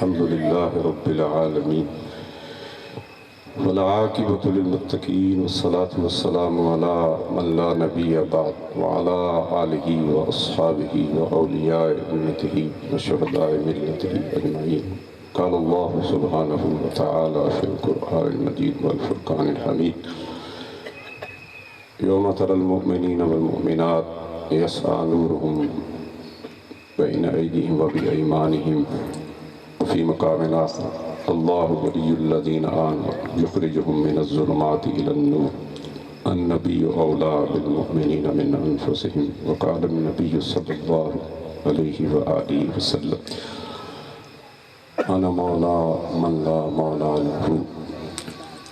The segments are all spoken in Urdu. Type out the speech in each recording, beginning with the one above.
الحمد لله رب العالمين والعاقبة للمتقين والصلاة والسلام على من لا نبي بعد وعلى آله وأصحابه وأولياء أمته وشهداء ملته أجمعين. قال الله سبحانه وتعالى في القرآن المجيد والفرقان الحميد: يوم ترى المؤمنين والمؤمنات يسعى نورهم بين أيديهم وبأيمانهم وفي مقام آخر الله ولي الذين آمنوا يخرجهم من الظلمات إلى النور النبي أولى بالمؤمنين من أنفسهم وقال النبي صلى الله عليه وآله وسلم: أنا مولى من لا مولى له،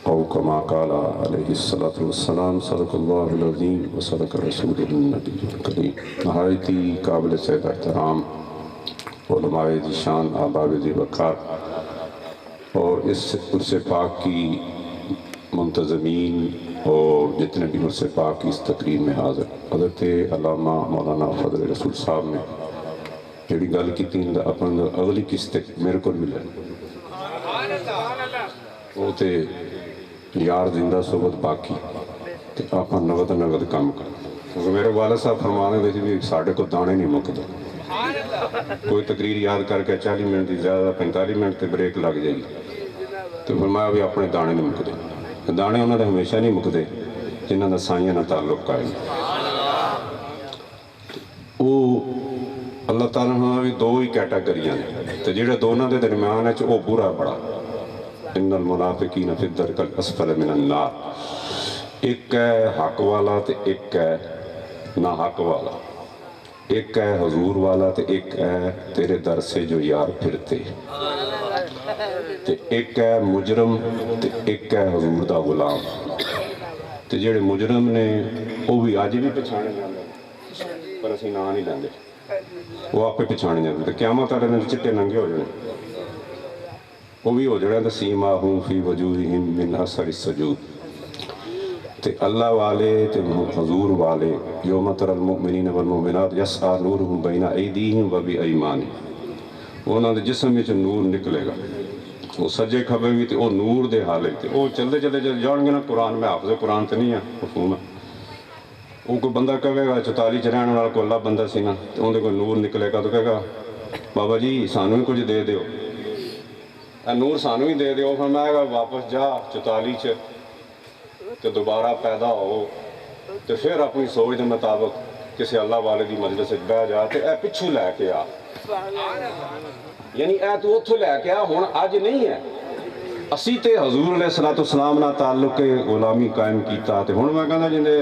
أو كما قال عليه الصلاة والسلام. صدق الله العظيم وصدق رسوله النبي الكريم. نہایتی قابل سید احترام علماء ذی شان احباب ذی وقار اور اس عرص پاک کی منتظمین اور جتنے بھی عرص پاک کی اس تقریر میں حاضر، حضرت علامہ مولانا فضل رسول صاحب نے جڑی گل کی تین اپنے اگلی قسط میرے کو ملے وہ تے یار زندہ صحبت باقی تے آپ نغد نغد کام کر. کیونکہ میرے والد صاحب فرمانے دے بھی ساڑھے کو دانے نہیں مکدے. کوئی تقریر یاد کر کے 40 منٹ دی زیادہ 45 منٹ تے بریک لگ جائے گی تو فرمایا بھی اپنے دانے نہیں مکدے. دانے انہوں نے ہمیشہ نہیں مکدے جنہوں نے سائیاں نہ تعلق قائم. وہ اللہ تعالیٰ نے بھی دو ہی کیٹاگریاں نے تے جڑے دونوں دے درمیان ہے وہ برا بڑا. ان المنافقین فی الدرک الاسفل من النار. ایک ہے حق والا تے ایک ہے نہ حق والا. ایک ہے حضور والا تے ایک ہے تیرے در سے جو یار پھرتے. تے ایک ہے مجرم تے ایک ہے حضور دا غلام. تے جڑے مجرم نے وہ بھی آج بھی پچھانے جاندے پر اسی نہ نہیں لیندے. وہ آپ پہ پچھانے جاندے تے قیامت والے دن چٹے ننگے ہو جانے. وہ بھی ہو جڑے سیماہم فی وجوہہم من اثر السجود. تے اللہ والے تے حضور والے یوم تری المؤمنین والمؤمنات یسعی نورہم بین ایدیہم وبایمانہم. انہاں دے جسم وچ نور نکلے گا. وہ سجے کھبے بھی تے وہ نور دے حالے تے وہ چلتے چلتے جان گے نا. قرآن میں حافظ قرآن تے نہیں ہے مفہوم ہے. وہ کوئی بندہ کہے گا 44 چ رہن والا کوئی اللہ بندہ سی نا تے اون دے کوئی نور نکلے گا تو کہے گا بابا جی سانوں بھی کچھ دے دیو. نور سانوں ہی دے دیو. فرمائے گا واپس جا 44 چ تے دوبارہ پیدا ہو تے پھر اپنی سوچ دے مطابق کسی اللہ والے دی مجلس سے بہ جا تے اے پچھو لے کے آ. یعنی اے تو اتھو لے کے آ ہن اج نہیں ہے. اسی تے حضور علیہ السلام نہ تعلق غلامی قائم کیتا تے ہن میں کہندا جندے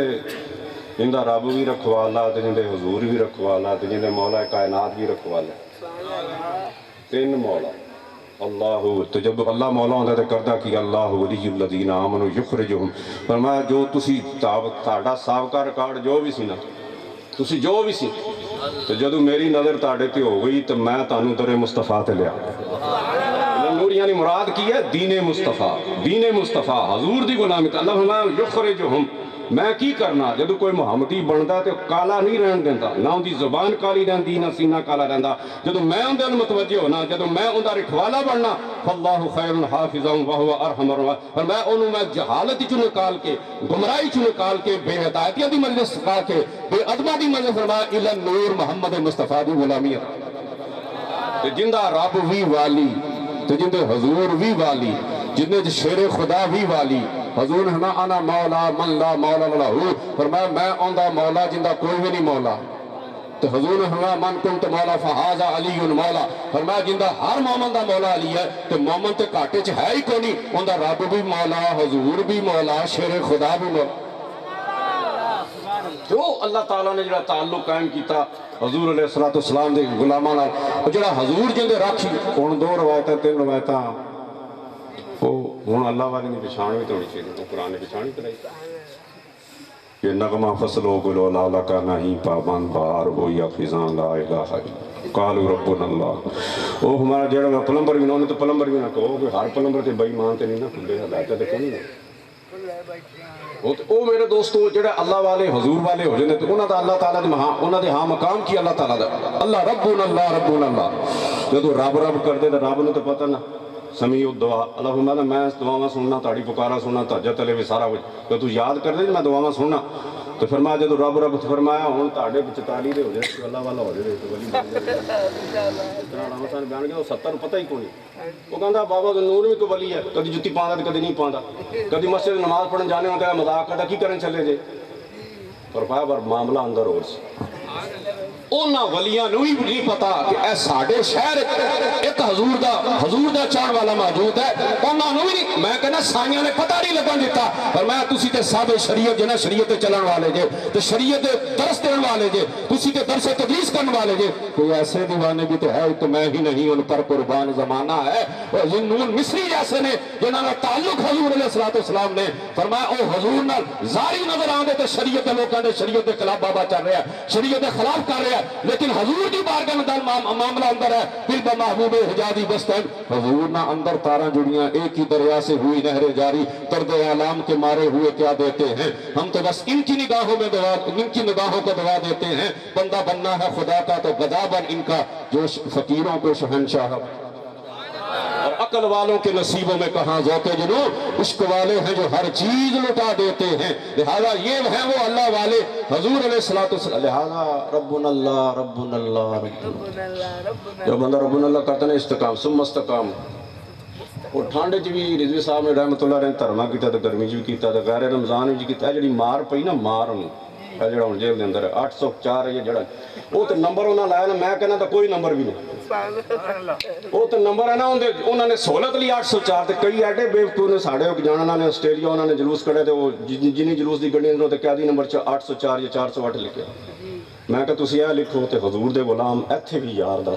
جندا رب بھی رکھوالا تے جندے حضور بھی رکھوالا تے جندے مولا کائنات بھی رکھوالا. تین مولا اللہ. تو جب اللہ مولا ہوتا ہے کردہ کی اللہ ولی الذین آمنوا یخرجہم. فرمایا جو تسی تاڑا سابقہ ریکارڈ جو بھی سی نا تسی جو بھی سی تو جدو میری نظر تاڑے تے ہو گئی تو میں تانوں در مصطفیٰ تے لیا. نور یعنی مراد کی ہے دین مصطفیٰ. دین مصطفیٰ حضور دی غلامی. اللہ فرمایا یخرجہم. میں کی کرنا جدو کوئی محمدی بندا تے کالا نہیں رہن دیندا. نہ ان دی زبان کالی رہندی نہ سینہ کالا رہندا. جدو میں ان دے متوجہ ہونا جدو میں ان دا رکھوالا بننا فاللہ خیر حافظا وہو ارحم الراحمین. اور میں انہوں میں جہالت چوں نکال کے گمراہی چوں نکال کے بے ہدایتیاں دی مجلس سکھا کے بے ادبہ دی مجلس فرمایا الی النور محمد مصطفیٰ دی غلامی. تے جندہ رب بھی والی تے جندے حضور بھی والی جندے شیر خدا بھی والی. حضور نے فرمایا انا مولا من لا مولا لہ. فرمایا میں اوندا مولا جندہ کوئی بھی نہیں مولا. تو حضور نے فرمایا من کنت مولا فہذا علی مولا. فرمایا جندہ ہر مومن دا مولا علی ہے تو مومن تے کاٹے چ ہے ہی کوئی نہیں. اوندا رب بھی مولا حضور بھی مولا شیر خدا بھی مولا. جو اللہ تعالیٰ نے جڑا تعلق قائم کیتا حضور علیہ السلام دے غلاماں نال جڑا حضور جندے راکھی. ہن دو روایتاں تین روایتاں ہوں اللہ والے نے پچھان بھی تو ہونی چاہیے. قرآن نے پچھان ہی کرائی. یہ نغمہ فصل ہو گلو لالا کا نہیں پابان بار ہو یا خزان لا الہ الا قالوا ربنا اللہ. وہ ہمارا جڑا پلمبر بھی انہوں نے تو پلمبر بھی نہ کہو کہ ہر پلمبر تے بے ایمان تے نہیں نہ کھلے ہدایت تے کوئی نہیں. وہ میرے دوستو جڑا اللہ والے حضور والے ہو جاندے تے انہاں دا اللہ تعالیٰ دے ہاں انہاں دے ہاں مقام کی اللہ تعالیٰ دا اللہ ربنا اللہ ربنا اللہ. جدو رب رب کرتے تو رب نو تو پتہ نہ سمیع الدعا اللہ فرماتا میں دعاواں سننا تہاڈی پکارا سننا تہجد والے بھی سارا کچھ جدو یاد کرتے میں دعاواں سننا تو فرمایا جدو رب رب فرمایا ہوں تہاڈے 44 دے ہو جائے اللہ والا ہو جائے تو ولی بن جائے بیان کیا 70 پتہ ہی کوئی وہ کہندا بابا نور بھی کوئی ولی ہے کدی جتی پاؤندا تے کدی نہیں پاؤندا کدی مسجد نماز پڑھن جانے ہوتا ہے مذاق کرتا کی کرن چلے جے فرمایا پر معاملہ اندر اور سی انہاں ولیاں نو ہی نہیں پتا کہ اے ساڈے شہر ایک حضور دا چاہن والا موجود ہے انہاں نو ہی میں کہنا سائیاں نے پتہ نہیں لگن دیتا فرمایا تسی تے صاحب شریعت جنا شریعت چلن والے جے تے شریعت درس دین والے جے تسی تے درس تدریس کرن والے جے کوئی ایسے دیوانے بھی تو ہے تو میں ہی نہیں ان پر قربان زمانہ ہے ذنون مصری جیسے نے جنہاں دا تعلق حضور علیہ الصلوۃ والسلام نے فرمایا او حضور نال زاری نظر آندے تے شریعت دے لوکاں دے شریعت دے خلاف بابا چل رہا ہے شریعت دے خلاف کر رہا ہے لیکن حضور کی بارگاہ میں معاملہ اندر ہے پھر بمحبوب حجازی بستن حضور نہ اندر تاراں جڑیاں ایک ہی دریا سے ہوئی نہر جاری طرد اعلام کے مارے ہوئے کیا دیتے ہیں ہم تو بس ان کی نگاہوں میں دعا ان کی نگاہوں کو دعا دیتے ہیں بندہ بننا ہے خدا کا تو گدا بن ان کا جو فقیروں کو شہنشاہ اور عقل والوں کے نصیبوں میں کہاں ذوق جنوں عشق والے ہیں جو ہر چیز لٹا دیتے ہیں لہذا یہ ہیں وہ اللہ والے حضور علیہ الصلوۃ والسلام لہذا ربنا اللہ ربنا اللہ ربنا اللہ جو بندہ ربنا اللہ کرتا ہے استقام ثم استقام اور ٹھنڈ چ بھی رضوی صاحب نے رحمت اللہ علیہ دھرما کیتا تے گرمی چ بھی کیتا تے غیر رمضان وچ کیتا جڑی مار پئی نا مار نوں اے جڑا ہن جیل دے اندر 804 ہے جڑا وہ تے نمبر انہاں لایا نا میں کہنا تے کوئی نمبر بھی نہیں وہ تو نمبر ہے نا انہوں نے سہولت لی 804 تے کئی ایڈے بیوقوف نے ساڑے ہو جانا نے آسٹریلیا انہوں نے جلوس کڑے تے وہ جنہی جلوس دی گڈی اندروں تے قیادی نمبر 804 یا 408 لکھیا میں کہا تسی یہ لکھو تے حضور دے غلام ایتھے بھی یار دا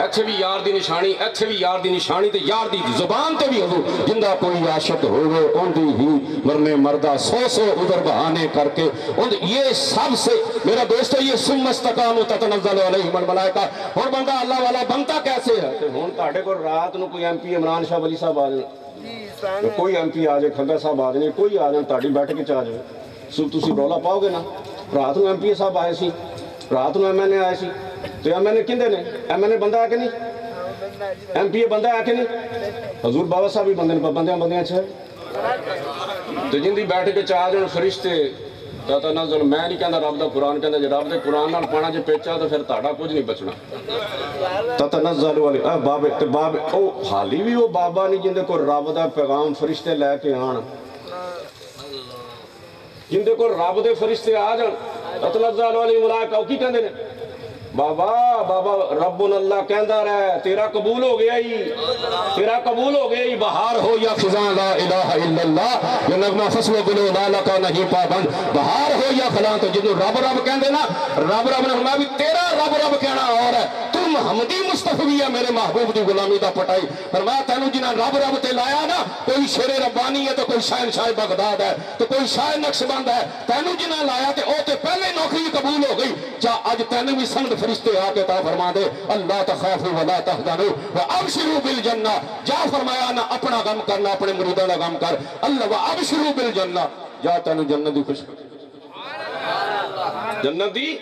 ایتھے بھی یار دی نشانی ایتھے بھی یار دی نشانی تے یار دی زبان تے بھی حضور جندہ کوئی عاشق ہوئے ان دی ہی مرنے مردہ سو عذر بہانے کر کے یہ سب سے میرا دوستو یہ ثم استقاموا تتنزل علیہم الملائکہ اور بندہ اللہ والا بنتا کیسے ہے ہن تہاڈے کول رات نو کوئی ایم پی عمران شاہ ولی صاحب آ جائے کوئی ایم پی آ جائے کھگا صاحب آ جائے کوئی آ جائے تہاڈی بیٹھ کے آ جائے سو تسی رولا پاؤ گے نا رات نو ایم پی صاحب آئے سی رات نو ایم این اے آئے سی تو ایم این اے کندے نے ایم این اے بندہ ہے کہ نہیں ایم پی اے بندہ ہے کہ نہیں حضور بابا صاحب بھی بندے بندیاں اچھا ہے تو جن دی بیٹھ کے چاہ جن فرشتے تتنزل میں نہیں کہندا رب دا قرآن کہندا جے رب دے قرآن نال پانا جے پیچا تو پھر تہاڈا کچھ نہیں بچنا تتنزل علی بابے تے بابے او حالی بھی وہ بابا نہیں جن دے کو رب دا پیغام فرشتے لے کے آن جن دے کو رب دے فرشتے آ جان تتنزل علی ملائکہ او کی کہندے نے بابا بابا ربنا اللہ کہندا رہے تیرا قبول ہو گیا ہی تیرا قبول ہو گیا ہی بہار ہو یا خزاں لا الہ الا اللہ یہ نغمہ فصل گلو لالا کا نہیں پابند بہار ہو یا خلاں تو جنہوں رب رب کہندے نا رب رب نے فرمایا بھی تیرا رب رب کہنا اور ہے تم حمدی مصطفی ہے میرے محبوب دی غلامی دا پٹائی فرمایا تینوں جنہاں رب رب تے لایا نا کوئی شیر ربانی ہے تو کوئی شہنشاہ بغداد ہے تو کوئی شاعر نقشبند ہے تینوں جنہاں لایا تے او تے پہلے نوکری قبول ہو گئی جا اج تینوں بھی سند فرشتے آ کے تا فرما دے اللہ تخافوا ولا تحزنوا وابشروا بالجنہ جا فرمایا نہ اپنا غم کرنا اپنے مریداں دا غم کر اللہ وابشروا بالجنہ جا تینوں جنت دی خوش جنت دی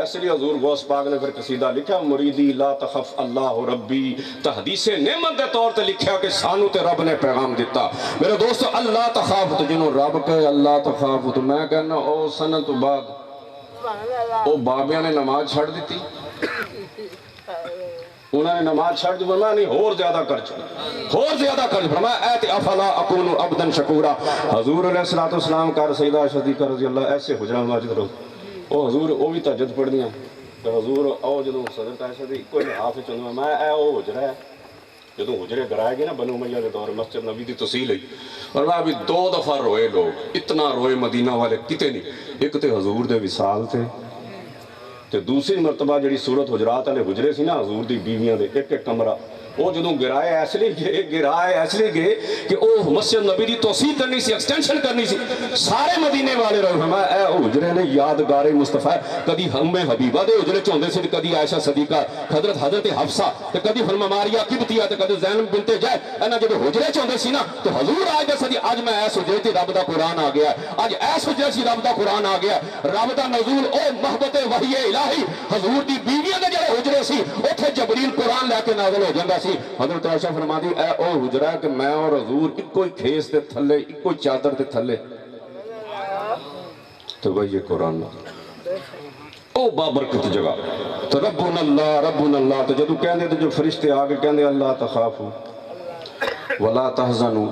ایسے لیے حضور غوث پاک نے پھر قصیدہ لکھا مریدی لا تخف اللہ ربی تحدیث نعمت دے طور تے لکھا کہ سانو تے رب نے پیغام دیتا میرے دوستو اللہ تخاف تو جنہوں رب کہے اللہ تخاف تو میں کہنا او سنت بعد او بابیاں نے نماز چھڑ دیتی انہوں نے نماز چھڑ دی فرمایا نہیں اور زیادہ کر فرمایا ایت افلا اکون عبدا شکورا حضور علیہ الصلوۃ والسلام کا سیدہ صدیقہ رضی اللہ ایسے حجرہ ماجد رو او حضور او بھی تہجد پڑھنیاں تو حضور او جدوں صدر عائشہ دی کوئی حافظ چوں میں اے او حجرہ ہے جدوں حجرے گرائے گئے نا بنو امیہ دے دور مسجد نبی دی تسیل ہوئی اور میں ابھی 2 دفعہ روئے لوگ اتنا روئے مدینہ والے کتے نہیں ایک تے حضور دے وصال تھے تے دوسری مرتبہ جڑی صورت حجرات والے حجرے سی نا حضور دی بیویاں دے ایک ایک کمرہ وہ جدوں گرائے ایس لیے گئے کہ او مسجد نبی دی توسیع کرنی سی ایکسٹینشن کرنی سی سارے مدینے والے رہے فرمایا اے حجرے نے یادگار مصطفیٰ کدی ہم حبیبہ دے حجرے چوندے سے کدی عائشہ صدیقہ حضرت حفصہ تے کدی فرما ماریا قبطیہ تے کدی زینب بنت جے انہاں جب حجرے چوندے سی نا تو حضور آج دے سدی اج میں ایس حجرے تے رب دا قرآن آ گیا اج ایس حجرے سی رب دا قرآن آ گیا رب دا نزول او محبت وحی الہی حضور دی بیویاں دے جڑے حجرے سی جبریل قرآن لے کے نازل ہو جاتا سی. حضرت عائشہ فرماتی اے او حجرا کہ میں اور حضور ایک ہی کھیس دے تھلے ایک ہی چادر دے تھلے تو بھئی یہ قرآن او بابرکت جگہ تو ربنا اللہ تو جدو کہندے تو جو فرشتے آگے کہندے اللہ تخافو ولا تحزنو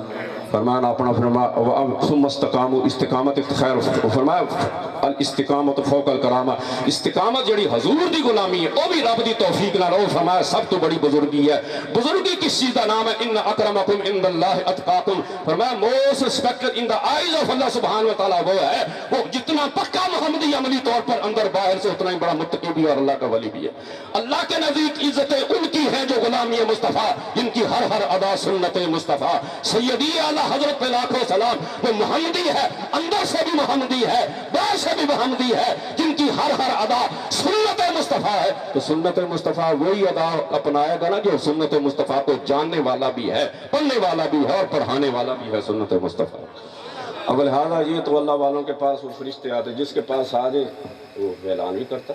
فرمانا اپنا فرمایا ثم استقامو استقامت خیر فرمایا الاستقامت فوق الکرامہ استقامت جڑی حضور دی غلامی ہے وہ بھی رب دی توفیق نہ رہو. فرمایا سب تو بڑی بزرگی ہے. بزرگی کس چیز کا نام ہے؟ ان اکرمکم عند اللہ اتقاکم. فرمایا most respected in the eyes of Allah سبحانہ و تعالیٰ وہ ہے وہ جتنا پکا محمدی عملی طور پر اندر باہر سے اتنا ہی بڑا متقی بھی اور اللہ کا ولی بھی ہے. اللہ کے نزدیک عزتیں ان کی ہیں جو غلامی مصطفیٰ جن کی ہر ادا سنت مصطفیٰ. سیدی اعلیٰ حضرت پہ لاکھوں سلام وہ محمدی ہے اندر سے بھی محمدی ہے باہر سے بھی محمدی ہے جن کی ہر ادا سنت مصطفیٰ ہے. تو سنت مصطفیٰ وہی ادا اپنائے گا نا جو سنت مصطفیٰ کو جاننے والا بھی ہے پڑھنے والا بھی ہے اور پڑھانے والا بھی ہے سنت مصطفیٰ. اب لہٰذا یہ تو اللہ والوں کے پاس وہ فرشتے آتے جس کے پاس آ جائے وہ اعلان بھی کرتا.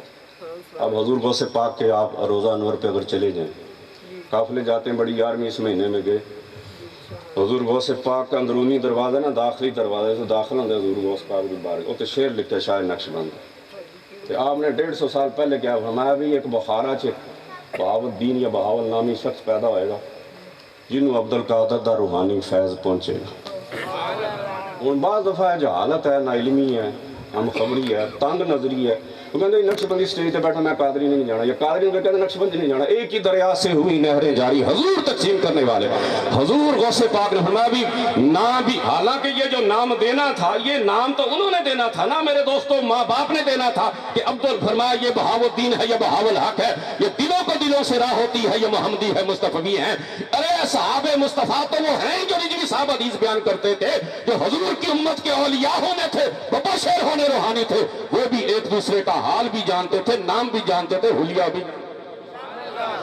اب حضور غوث پاک کے آپ روزہ انور پہ اگر چلے جائیں قافلے جاتے ہیں بڑی 11ویں اس مہینے میں گئے حضور غوث پاک کا اندرونی دروازہ نا داخلی دروازے سے داخل ہوتے حضور غوث پاک کی بارگاہ وہ تو شعر لکھتے شاعر نقشبند تو آپ نے 150 سال پہلے کیا فرمایا بھی ایک بخارا چ بہاول دین یا بہاول نامی شخص پیدا ہوئے گا جنہوں عبد القادر دا روحانی فیض پہنچے گا. ان بعض دفعہ ہے جہالت ہے نا علمی ہے ہم خبری ہے تنگ نظری ہے وہ کہتے ہیں نقشبندی سٹیج پہ بیٹھا میں قادری نہیں جانا یا قادری کہتے ہیں نقشبندی نہیں جانا. ایک ہی دریا سے ہوئی نہریں جاری حضور تقسیم کرنے والے حضور غوث پاک نے فرمایا بھی نام بھی حالانکہ یہ جو نام دینا تھا یہ نام تو انہوں نے دینا تھا نا میرے دوستوں ماں باپ نے دینا تھا کہ عبد فرمایا یہ بہاؤالدین ہے یہ بہاولحق ہے یہ دلوں کو دلوں سے راہ ہوتی ہے یہ محمدی ہے مصطفی ہیں. ارے صحابہ مصطفیٰ تو وہ ہیں جو رجوی صاحب حدیث بیان کرتے تھے جو حضور کی امت کے اولیاء ہونے تھے مبشر ہونے روحانی تھے وہ بھی ایک دوسرے کا حال بھی جانتے تھے نام بھی جانتے تھے حلیہ بھی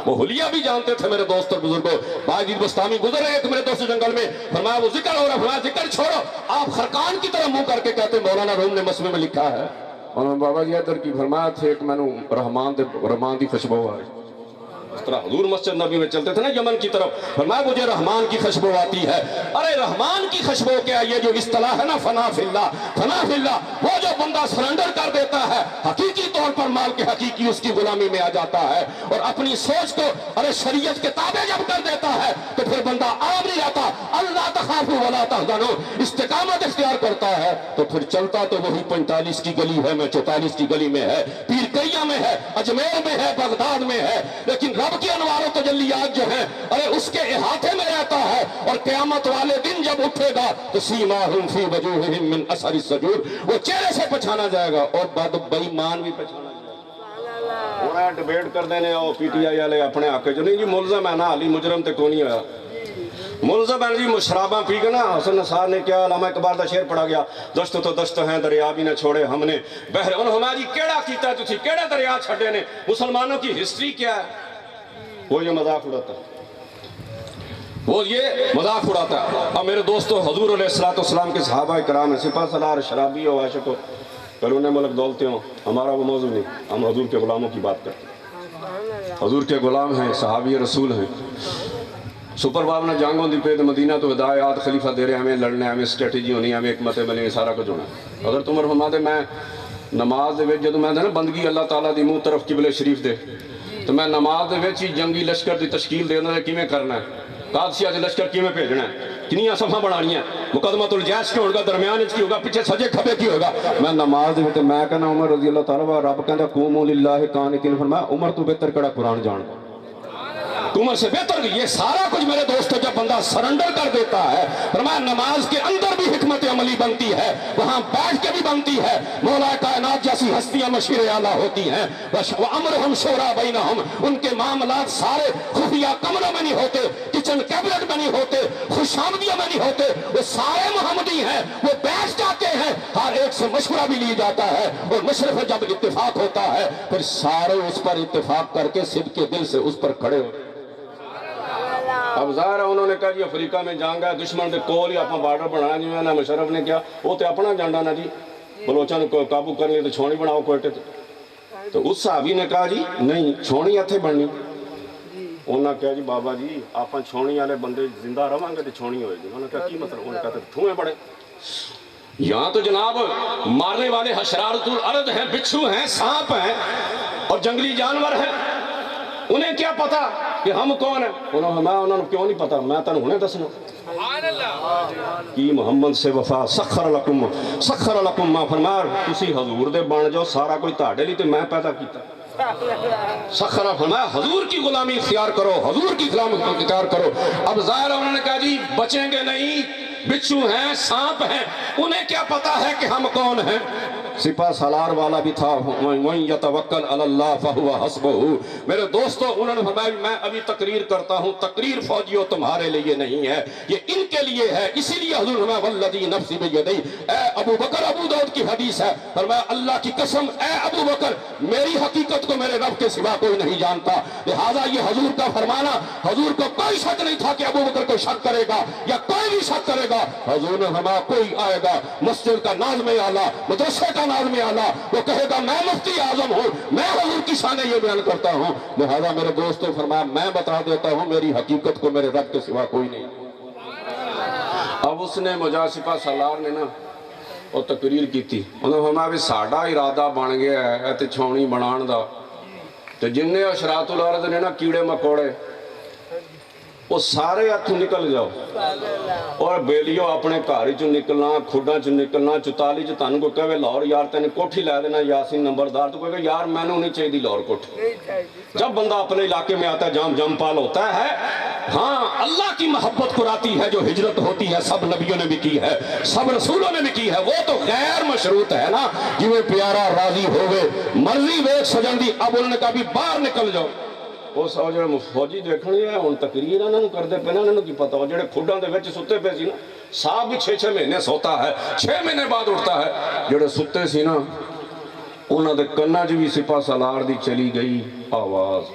وہ حلیہ بھی جانتے تھے. میرے دوست اور بزرگوں باجید بستامی گزر رہے تھے میرے دوست جنگل میں فرمایا وہ ذکر ہو رہا فرمایا ذکر چھوڑو آپ خرقان کی طرح منہ کر کے کہتے مولانا روم نے مسئلے میں لکھا ہے اور بابا جی ادھر کی فرمایا تھے ایک میں نے رحمان دی خوشبو آئی اس طرح حضور مسجد نبی میں چلتے تھے نا یمن کی طرف فرمایا مجھے رحمان کی خوشبو آتی ہے. ارے رحمان کی خوشبو کیا یہ جو اصطلاح ہے نا فنا فی اللہ وہ جو بندہ سرنڈر کر دیتا ہے حقیقی طور پر مال کے حقیقی اس کی غلامی میں آ جاتا ہے اور اپنی سوچ کو ارے شریعت کے تابع جب کر دیتا ہے تو پھر بندہ عام نہیں رہتا. اللہ تخافوا ولا تحزنوا استقامت اختیار کرتا ہے تو پھر چلتا تو وہی 45 کی گلی ہے میں 44 کی گلی میں ہے پیر کیا میں ہے اجمیر میں ہے بغداد میں ہے لیکن رب کی انوار و تجلیات جو ہیں ارے اس کے احاطے میں رہتا ہے. اور قیامت والے دن جب اٹھے گا تو سیماہم فی وجوہہم من اثر السجود وہ چہرے سے پہچانا جائے گا اور بعد بے ایمان بھی پہچانا جائے گا. انہیں ڈیبیٹ کر دینے اور پی ٹی آئی والے اپنے آکے جو نہیں جی ملزم ہے نا علی مجرم تے کونی آیا ملزم ہے جی شراباں پی کے نا حسن نصار نے کیا علامہ اقبال دا شعر پڑھا گیا دشت تو دشت ہیں دریا بھی نہ چھوڑے ہم نے بحر انہوں ہماری کیڑا کیتا ہے تھی کیڑا دریا چھڑے نے. مسلمانوں کی ہسٹری کیا ہے وہ یہ مذاق اڑاتا ہے. اب میرے دوستو حضور علیہ السلام کے صحابہ کرام ہیں سپاہ سالار شرابی و عاشق و قرون ملک دولتے ہوں ہمارا وہ موضوع نہیں ہم حضور کے غلاموں کی بات کرتے ہیں. حضور کے غلام ہیں صحابی رسول ہیں سپر باب نے جانگوں دی پید مدینہ تو ہدایات خلیفہ دے رہے ہمیں لڑنے ہمیں اسٹریٹجی ہونی ہمیں حکمت ملیں سارا کچھ ہونا. اگر تم فرماتے میں نماز دے وچ جدوں میں نا بندگی اللہ تعالیٰ دی منہ طرف قبلہ شریف دے تو میں نماز دے وچ ہی جنگی لشکر دی تشکیل دینا ہے کیویں کرنا ہے قادسیہ دے لشکر کیویں بھیجنا ہے کنیاں صفحہ بنانی ہیں مقدمۃ الجیش کی ہوگا درمیان وچ کی ہوگا پیچھے سجے کھبے کی ہوگا. میں نماز دے وچ میں کہنا عمر رضی اللہ تعالیٰ رب کہندا قوموا للہ قانتین فرمایا عمر تو بہتر کڑا قرآن جان عمر سے بہتر یہ سارا کچھ میرے دوستو جب بندہ سرنڈر کر دیتا ہے فرمایا نماز کے اندر بھی حکمت عملی بنتی ہے وہاں بیٹھ کے بھی بنتی ہے. مولا کائنات جیسی ہستیاں مشیر اعلیٰ ہوتی ہیں وَأَمْرُهُمْ شُورَىٰ بَيْنَهُمْ ان کے معاملات سارے خفیہ کمروں میں نہیں ہوتے کچن کیبنٹ میں نہیں ہوتے خوشامدیوں میں نہیں ہوتے وہ سارے محمدی ہیں وہ بیٹھ جاتے ہیں ہر ایک سے مشورہ بھی لیا جاتا ہے اور مشرف جب اتفاق ہوتا ہے پھر سارے اس پر اتفاق کر کے صدق کے دل سے اس پر کھڑے ہوتے. اب ظاہر ہے انہوں نے کہا جی افریقہ میں جانگا ہے دشمن دے کول ہی اپنا بارڈر بنانا جی میں مشرف نے کیا وہ تے اپنا جانڈا نا جی بلوچاں کو قابو کرنے تو چھوڑی بناؤ کوئٹے تو اس صحابی نے کہا جی نہیں چھوڑی اتھے بننی انہوں نے کہا جی بابا جی آپ چھوڑی والے بندے زندہ رہاں گے تو چھوڑی ہوئے گی. انہوں نے کہا کی مطلب؟ انہوں نے کہا دھوئیں بڑے. یہاں تو جناب مارنے والے حشرات الارض ہیں, بچھو ہیں, سانپ ہیں اور جنگلی جانور ہیں. انہیں کیا پتا کہ ہم کون ہیں؟ انہوں نے کیوں نہیں پتا, میں تنہوں نے دسنا کی محمد سے وفا. سخر لکم ما فرمار تسی حضور دے بن جاؤ, سارا کوئی تہاڈے لیے تے میں پیدا کیتا. سخر فرمایا حضور کی غلامی اختیار کرو, حضور کی غلامی اختیار کرو. اب ظاہر انہوں نے کہا جی بچیں گے نہیں, بچھو ہیں, سانپ ہیں, انہیں کیا پتا ہے کہ ہم کون ہیں. سپہ سالار والا بھی تھا, وَمَن يَتَوَكَّلْ عَلَى اللَّهِ فَهُوَ حَسْبُهُ. میرے دوستو انہوں نے فرمایا میں ابھی تقریر کرتا ہوں, تقریر فوجیوں تمہارے لیے نہیں ہے, یہ ان کے لیے ہے. اسی لیے حضور نے وَالَّذِي نَفْسِ بِيَدِهِ, اے ابو بکر, ابو داؤد کی حدیث ہے, فرمایا اللہ کی قسم اے ابو بکر میری حقیقت کو میرے رب کے سوا کوئی نہیں جانتا. لہذا یہ حضور کا فرمانا, حضور کو کوئی شک نہیں تھا کہ ابو بکر کو شک کرے گا یا کوئی بھی شک کرے گا. حضور نے فرمایا کوئی آئے گا مسجد کا ناظم اعلیٰ, مدرسے کا ناظم اعلیٰ, وہ کہے گا میں مفتی اعظم ہوں, میں حضور کی شان یہ بیان کرتا ہوں. لہذا میرے دوستو فرمایا میں بتا دیتا ہوں میری حقیقت کو میرے رب کے سوا کوئی نہیں. اب اس نے مجاسپہ سالار نے نا وہ تقریر کی تھی, انہوں نے فرمایا بھی ساڈا ارادہ بن گیا ہے تے چھاؤنی بنان دا, تے جننے اشرات الارض نے نا کیڑے مکوڑے وہ سارے ہاتھوں نکل جاؤ, اور بیلیو اپنے گھر چ نکلنا, کھڈاں چ نکلنا. 44 چ تانوں کوئی کہے لاہور یار تین کوٹھی لے دینا یاسین نمبردار, تو کوئی یار میں نے نہیں چاہیے لاہور کوٹھی. جب بندہ اپنے علاقے میں آتا ہے جام جم پال ہوتا ہے. ہاں اللہ کی محبت قراتی ہے جو ہجرت ہوتی ہے, سب نبیوں نے بھی کی ہے, سب رسولوں نے بھی کی ہے, وہ تو غیر مشروط ہے نا. جویں پیارا راضی ہوئے مرضی ویکھ سجن دی. اب انہوں نے کہا بھی باہر نکل جاؤ. وہ سو جو فوجی دیکھنی ہے ہوں تقریر انہوں کرتے پہ نا, انہوں کی پتا ہو جڑے کھڈاں دے وچ ستے پہ سی نا, صاحب بھی 6 مہینے سوتا ہے, 6 مہینے بعد اٹھتا ہے. جڑے ستے سی نا انہوں دے کناں چ بھی سپہ سالار دی چلی گئی آواز.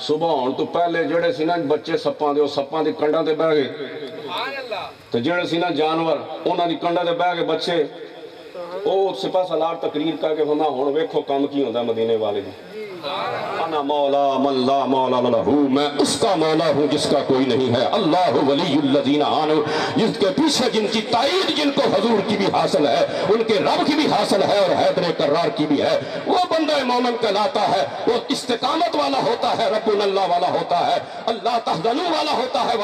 صبح ہون تو پہلے جڑے سی نا بچے سپاں دے, سپاں دی کنڈاں تے بہ گئے, تے جڑے سی نا جانور انہاں دی کنڈاں تے بہ گئے بچے. او سپہ سالار تقریر کر کے فرمایا ہن ویکھو کم کی ہوندا مدینے والے دی. انا مولا من لا مولا لہ, میں اس کا مولا ہوں جس کا کوئی نہیں ہے. اللہ ولی الذین آمنوا, جس کے پیچھے جن کی تائید جن کو حضور کی بھی حاصل ہے, ان کے رب کی بھی حاصل ہے, اور حیدر کرار کی بھی ہے. وہ بندہ مومن کہلاتا ہے, وہ استقامت والا ہوتا ہے, ربنا اللہ والا ہوتا ہے, اللہ تحزنوا والا ہوتا ہے,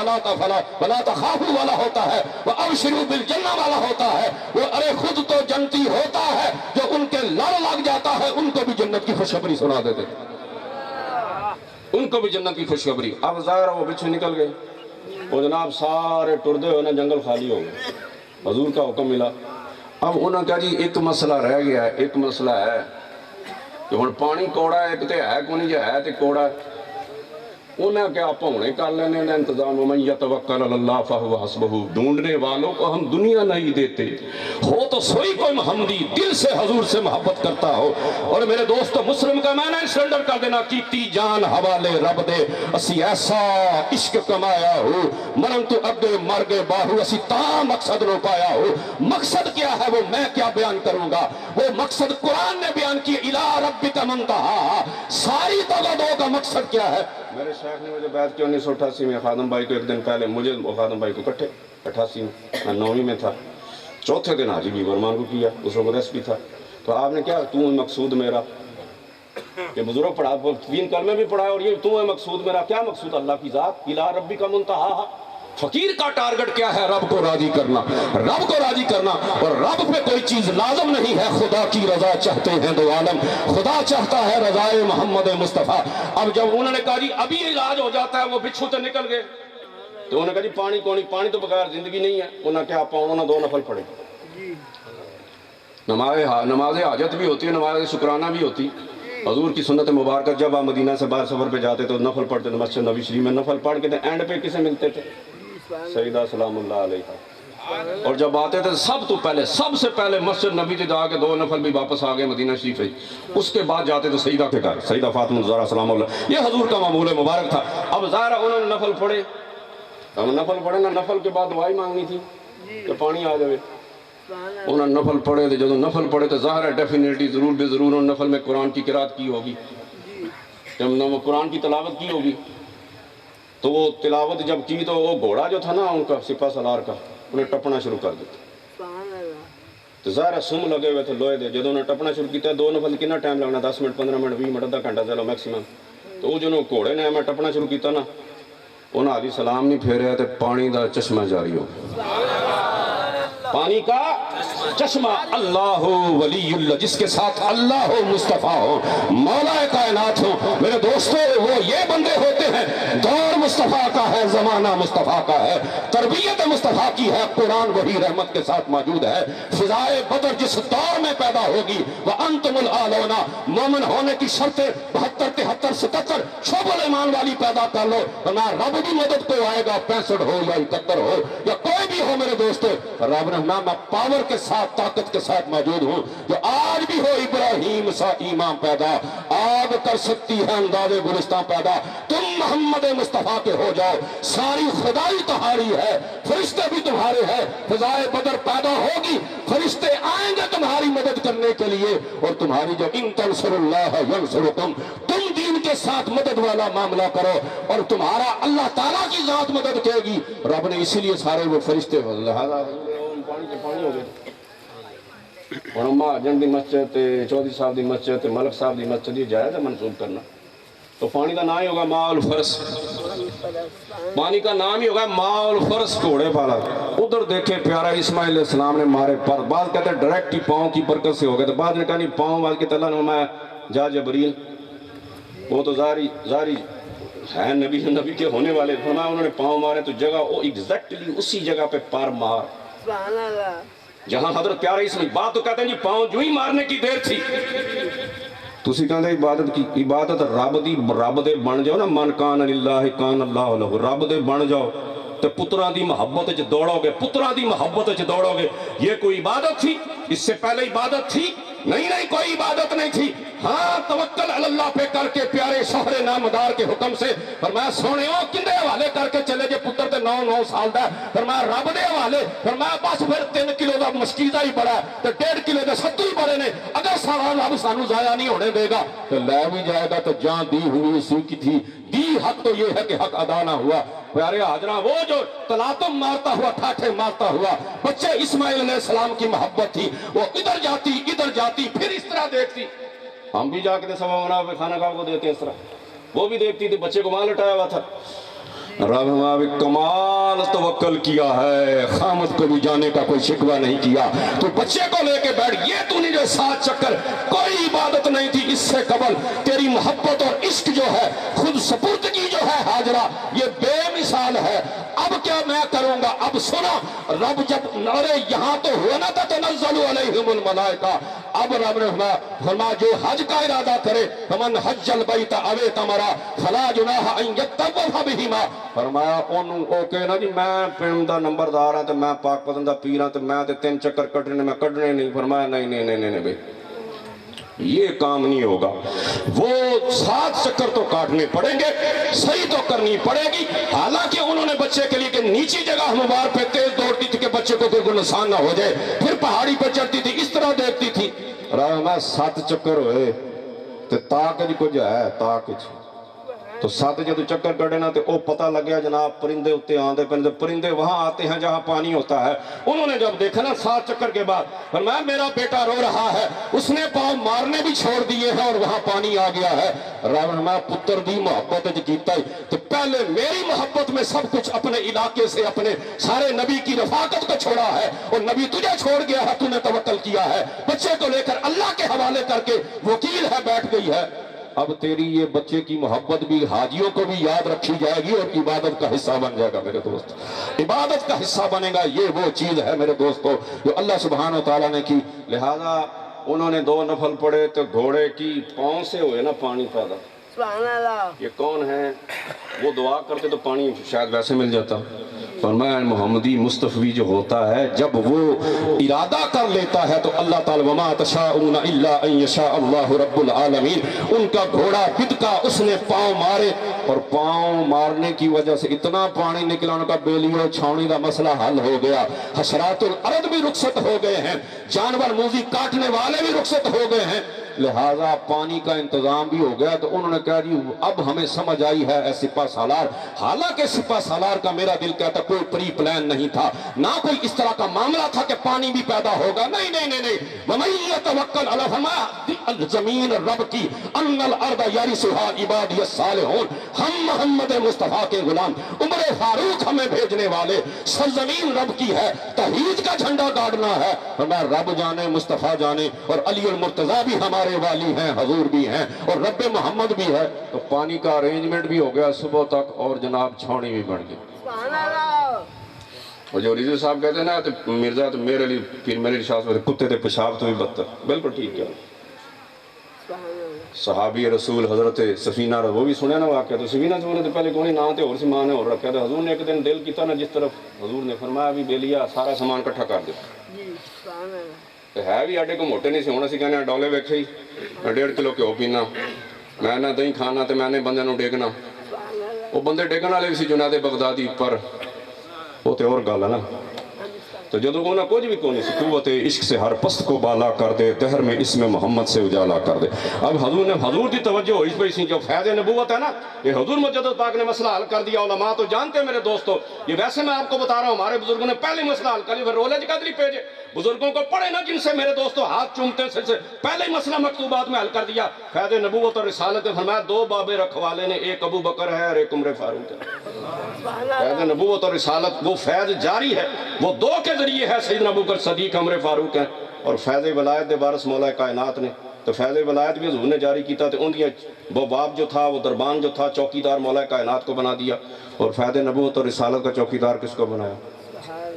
ولا تخافوا والا ہوتا ہے, وابشروا بالجنہ والا ہوتا ہے. وہ ارے خود تو جنتی ہوتا ہے, جو ان کے لڑ لگ جاتا ہے ان کو بھی جنت کی خوشخبری سنا دیتے, ان کو بھی جنت کی خوشخبری. اب ظاہر وہ بچھو نکل گئے, وہ جناب سارے ٹردے ہوئے نا جنگل خالی ہو گئے, حضور کا حکم ملا. اب انہوں نے کہا جی ایک مسئلہ رہ گیا ہے, ایک مسئلہ ہے کہ ہن پانی کوڑا ہے, ایک تے ہے کو نہیں, جو ہے تے کوڑا ہے. انہیں کیا آپ ہونے کر لینے نا انتظام. وَمَن يَتَوَكَّلْ عَلَى اللَّهِ فَهُوَ حَسْبُهُ, ڈھونڈنے والوں کو ہم دنیا نہیں دیتے, ہو تو سوئی کوئی محمدی دل سے حضور سے محبت کرتا ہو. اور میرے دوستو مسلم کا معنی سرنڈر کر دینا, کیتی جان حوالے رب دے, اسی ایسا عشق کمایا ہو, مرن تو اگے مر گئے باہو, اسی تا مقصد نو پایا ہو. مقصد کیا ہے وہ میں کیا بیان کروں گا, وہ مقصد قرآن نے بیان کی, اِلَىٰ رَبِّكَ مُنْتَهَىٰ. ساری دو کا مقصد کیا ہے. میرے شیخ نے مجھے بیعت کی 1988 میں, خادم بھائی کو ایک دن پہلے, مجھے خادم بھائی کو کٹھے 88 میں 9ویں میں تھا, چوتھے دن حاجی بھی ورمان کو کیا, اس وقت ایس پی تھا. تو آپ نے کیا تو مقصود میرا, کہ بزرگ پڑھا 3 کلمے بھی پڑھا, اور یہ تو ہے مقصود میرا. کیا مقصود؟ اللہ کی ذات, اِلَىٰ رَبِّكَ مُنْتَهَىٰ. فقیر کا ٹارگٹ کیا ہے؟ رب کو راضی کرنا, رب کو راضی کرنا. اور رب پہ کوئی چیز لازم نہیں ہے, خدا کی رضا چاہتے ہیں دو عالم, خدا چاہتا ہے رضائے محمد مصطفیٰ. اب جب انہوں نے کہا جی ابھی علاج ہو جاتا ہے, وہ بچھو تو نکل گئے, تو انہوں نے کہا جی پانی کونی, پانی تو بغیر زندگی نہیں ہے. انہوں نے کہا آپ انہوں نے 2 نفل پڑھے. نماز حاجت بھی ہوتی ہے, نماز شکرانہ بھی ہوتی. حضور کی سنت مبارکہ جب آپ مدینہ سے باہر سفر پہ جاتے تو نفل پڑھتے تھے, مسجد نبی شریف میں نفل پڑھ کے اینڈ پہ کسے ملتے تھے؟ سیدہ سلام اللہ علیہ. اور جب آتے تھے سب سے پہلے مسجد نبی سے جا کے 2 نفل بھی واپس آ گئے مدینہ شریف ہے. اس کے بعد جاتے تھے سیدہ کے گھر, سیدہ فاطمہ الزہرا سلام اللہ, یہ حضور کا معمول مبارک تھا. اب ظاہر انہوں نے نفل پڑھے, اب نفل پڑھے نا, نفل کے بعد دعائی مانگنی تھی کہ پانی آ جائے. انہوں نے نفل پڑھے تھے, جب نفل پڑھے تو ظاہر ہے ڈیفینیٹلی ضرور بے ضرور انہوں نے نفل میں قرآن کی قرات کی ہوگی, جب قرآن کی تلاوت کی ہوگی. تو وہ تلاوت جب کی تو وہ گھوڑا جو تھا نا ان کا سپہ سالار کا انہیں ٹپنا شروع کر دیتا تو ظاہر سم لگے ہوئے تھے لوہے دے جدوں انہیں ٹپنا شروع کیا دو نفل کتنا ٹائم لگنا 10 منٹ 15 منٹ 20 منٹ آدھا گھنٹہ چلو میکسیمم تو وہ جنہوں گھوڑے نے میں ٹپنا شروع کیا نا انہوں علی سلام نہیں پھیریا تو پانی دا چشمہ جاری ہو پانی کا چشمہ اللہ ہو ولی اللہ جس کے ساتھ اللہ ہو مصطفیٰ ہو مولا کائنات ہو میرے دوستو وہ یہ بندے ہوتے ہیں دور مصطفیٰ کا ہے زمانہ مصطفیٰ کا ہے تربیت مصطفیٰ کی ہے قرآن وہی رحمت کے ساتھ موجود ہے فضائے بدر جس دور میں پیدا ہوگی وَأَنْتُمُ الْأَعْلَوْنَ مومن ہونے کی شرطیں 72 73 77 شعب الایمان والی پیدا کر لو ورنہ رب بھی مدد کو آئے گا 65 ہو یا 71 ہو یا کوئی بھی ہو میرے دوستو رب نے میں پاور کے ساتھ طاقت کے ساتھ موجود ہوں جو آج بھی ہو ابراہیم سا ایمان پیدا آگ کر سکتی ہے انداز گلستان پیدا تم محمد مصطفیٰ کے ہو جاؤ ساری خدائی تمہاری ہے فرشتے بھی تمہارے ہیں فضائے بدر پیدا ہوگی فرشتے آئیں گے تمہاری مدد کرنے کے لیے اور تمہاری جو ان تنصر اللہ ینصرکم تم دین کے ساتھ مدد والا معاملہ کرو اور تمہارا اللہ تعالیٰ کی ذات مدد کرے گی رب نے اسی لیے سارے وہ فرشتے لہذا پانی ہو گئے اور اماں جن دی مسجد چودھری صاحب دی مسجد ملک صاحب دی مسجد یہ جائز ہے منسوخ کرنا تو پانی کا نام ہی ہوگا ماء الفرس پانی کا نام ہی ہوگا ماء الفرس گھوڑے والا ادھر دیکھیں پیارا اسماعیل علیہ السلام نے مارے پر بعض کہتے ہیں ڈائریکٹ ہی پاؤں کی برکت سے ہو گئے تو بعض نے کہا نہیں پاؤں والا کی تعالیٰ نے میں جا جبریل وہ تو ظاہری ہے نبی کے ہونے والے فرمایا انہوں نے پاؤں مارے تو جگہ وہ ایگزیکٹلی اسی جگہ پہ پار مار جہاں حضرت پیارے اس میں بات تو کہتے ہیں جی پاؤں جو ہی مارنے کی دیر تھی تسی کہتے ہیں عبادت رب دے بن جاؤ نا من کان للہ کان اللہ لہ رب دے بن جاؤ تو پتران دی محبت چ دوڑو گے پتران دی محبت چ دوڑو گے یہ کوئی عبادت تھی اس سے پہلے عبادت تھی نہیں کوئی عبادت نہیں تھی ہاں توکل اللہ پہ کر کے پیارے شوہر نامدار کے حکم سے فرمایا سونے ہو کندے حوالے کر کے چلے جے پتر تے 9 سال دا فرمایا رب دے حوالے فرمایا بس پھر 3 کلو دا مشکیزہ ہی بڑا تے 1.5 کلو دے 70 ہی بڑے نے اگر سارا رب سانو ضائع نہیں ہونے دے گا تو لے بھی جائے گا تو جان دی ہوئی اسی کی تھی دی حق تو یہ ہے کہ حق ادا نہ ہوا پیارے حاضرہ وہ جو تلاتم مارتا ہوا ٹھاٹھے مارتا ہوا بچے اسماعیل علیہ السلام کی محبت تھی وہ ادھر جاتی پھر اس طرح دیکھتی ہم بھی جا کے سوا منا پہ کھانا کھاؤ کو دیتے اس طرح وہ بھی دیکھتی تھی بچے کو وہاں لٹایا ہوا تھا رب نے کمال توکل کیا ہے خامد کو بھی جانے کا کوئی شکوہ نہیں کیا تو بچے کو لے کے بیٹھ یہ تو نہیں جو 7 چکر کوئی عبادت نہیں تھی اس سے قبل تیری محبت اور عشق جو ہے خود سپردگی جو ہے حاجرہ یہ بے مثال ہے اب کیا میں کروں گا اب سنا رب جب نارے یہاں تو ہونا تھا تنزل علیہم الملائکہ اب رب نے فرمایا جو حج کا ارادہ کرے فمن حج البیت اوے تمرا فلا جناح ان یطوف بہما فرمایا انہوں او کہنا جی میں پنڈ دا نمبردار ہاں تے میں پاک پسندہ پیر ہاں تے میں تے 3 چکر کٹنے میں کٹنے نہیں فرمایا نہیں بھئی یہ کام نہیں ہوگا وہ 7 چکر تو کاٹنے پڑیں گے صحیح تو کرنی پڑے گی حالانکہ انہوں نے بچے کے لیے کہ نیچی جگہ ہموار پہ تیز دوڑتی تھی کہ بچے کو کوئی نقصان نہ ہو جائے پھر پہاڑی پہ چڑھتی تھی اس طرح دیکھتی تھی میں 7 چکر ہوئے تو تاکہ جی کچھ ہے تاکہ تو 7 جدو چکر کٹے نا تو وہ پتہ لگیا جناب پرندے اتے آندے پرندے وہاں آتے ہیں جہاں پانی ہوتا ہے انہوں نے جب دیکھا نا 7 چکر کے بعد فرمایا میرا بیٹا رو رہا ہے اس نے پاؤں مارنے بھی چھوڑ دیے ہیں اور وہاں پانی آ گیا ہے فرمایا پتر دی محبت کیتا ہی تو پہلے میری محبت میں سب کچھ اپنے علاقے سے اپنے سارے نبی کی رفاقت کو چھوڑا ہے اور نبی تجھے چھوڑ گیا ہے تو نے توکل کیا ہے بچے کو لے کر اللہ کے حوالے کر کے وکیل ہے بیٹھ گئی ہے اب تیری یہ بچے کی محبت بھی حاجیوں کو بھی یاد رکھی جائے گی اور عبادت کا حصہ بن جائے گا میرے دوست عبادت کا حصہ بنے گا یہ وہ چیز ہے میرے دوستو جو اللہ سبحانہ وتعالیٰ نے کی لہذا انہوں نے 2 نفل پڑے تو گھوڑے کی پاؤں سے ہوئے نا پانی پیدا سبحان اللہ یہ کون ہے وہ دعا کرتے تو پانی شاید ویسے مل جاتا فرمایا محمدی مصطفی جو ہوتا ہے جب وہ ارادہ کر لیتا ہے تو اللہ تعالی وما تشاءون الا ان یشاء اللہ رب العالمین ان کا گھوڑا بدکا اس نے پاؤں مارے اور پاؤں مارنے کی وجہ سے اتنا پانی نکلا ان کا بیلی اور چھاؤنی کا مسئلہ حل ہو گیا حشرات الارض بھی رخصت ہو گئے ہیں جانور موذی کاٹنے والے بھی رخصت ہو گئے ہیں لہٰذا پانی کا انتظام بھی ہو گیا تو انہوں نے کہا جی اب ہمیں سمجھ آئی ہے اے سپہ سالار. حالانکہ سپہ سالار کا میرا دل کہتا کوئی پری پلان نہیں تھا, نہ کوئی اس طرح کا معاملہ تھا کہ پانی بھی پیدا ہوگا, نہیں نہیں نہیں نہیں. وَمَن يَتَوَكَّلْ عَلَى الرَّحْمَنِ, زمین رب کی, ان الارض یرثها عبادی الصالحون. ہم محمد مصطفیٰ کے غلام, عمر فاروق ہمیں بھیجنے والے, سرزمین رب کی ہے, توحید کا جھنڈا گاڑنا ہے. ہمارا رب جانے, مصطفیٰ جانے, اور علی المرتضیٰ بھی ہمارے والی ہیں, حضور بھی ہیں, اور رب محمد بھی ہے. تو پانی کا ارینجمنٹ بھی ہو گیا صبح تک, اور جناب چھاؤنی بھی بن گئی. اور جو ریزو صاحب کہتے ہیں نا تو مرزا تو میرے لیے پھر میرے لیے شاہ کتے تھے پیشاب تو بھی بدتر. بالکل ٹھیک ہے. صحابی رسول حضرت سفینہ, وہ بھی سنے نا واقعہ. تو سفینہ سے تو پہلے کوئی نام تھے اور سامان ہے اور رکھا تھا. حضور نے ایک دن دل کیتا نا جس طرف, حضور نے فرمایا بھی بے لیا سارا سامان کٹھا کر دیا. ہے بھی آٹے کو موٹے نہیں سے ہونا سی, کہنے ڈولے ویکھے ہی 1.5 کلو گھیو پینا, میں نہ دہی کھانا تو میں نے بندے نو ڈیگنا. وہ بندے ڈیگن والے بھی سی جنید بغدادی, پر وہ تو اور گل ہے نا. تو جدو انہاں کچھ بھی کونی سی, قوت عشق سے ہر پست کو بالا کر دے, دہر میں اسم محمد سے اجالا کر دے. اب حضور نے, حضور دی توجہ ہوئی پہ سی جو فیض نبوت ہے نا, یہ حضور مجدد پاک نے مسئلہ حل کر دیا. علماء تو جانتے ہیں میرے دوستو, یہ ویسے میں آپ کو بتا رہا ہوں, ہمارے بزرگوں نے پہلے مسئلہ حل کر لیا. پھر رولے قدری پیجے بزرگوں کو پڑھے نا جن سے میرے دوستو ہاتھ چومتے ہیں, سے پہلے ہی مسئلہ مکتوبات میں حل کر دیا. فیض نبوت اور رسالت فرمایا 2 باب رکھوالے نے, ایک ابو بکر ہے اور ایک عمر فاروق ہے. فیض نبوت اور رسالت وہ فیض جاری ہے, وہ 2 کے ذریعے ہے. سیدنا ابو بکر صدیق عمر فاروق ہیں. اور فیض ولایت دے وارث مولا کائنات نے, تو فیض ولایت بھی حضور نے جاری کیتا. تو ان دیا وہ باب جو تھا, وہ دربان جو تھا, چوکیدار مولا کائنات کو بنا دیا. اور فیض نبوت اور رسالت کا چوکیدار کس کو بنایا؟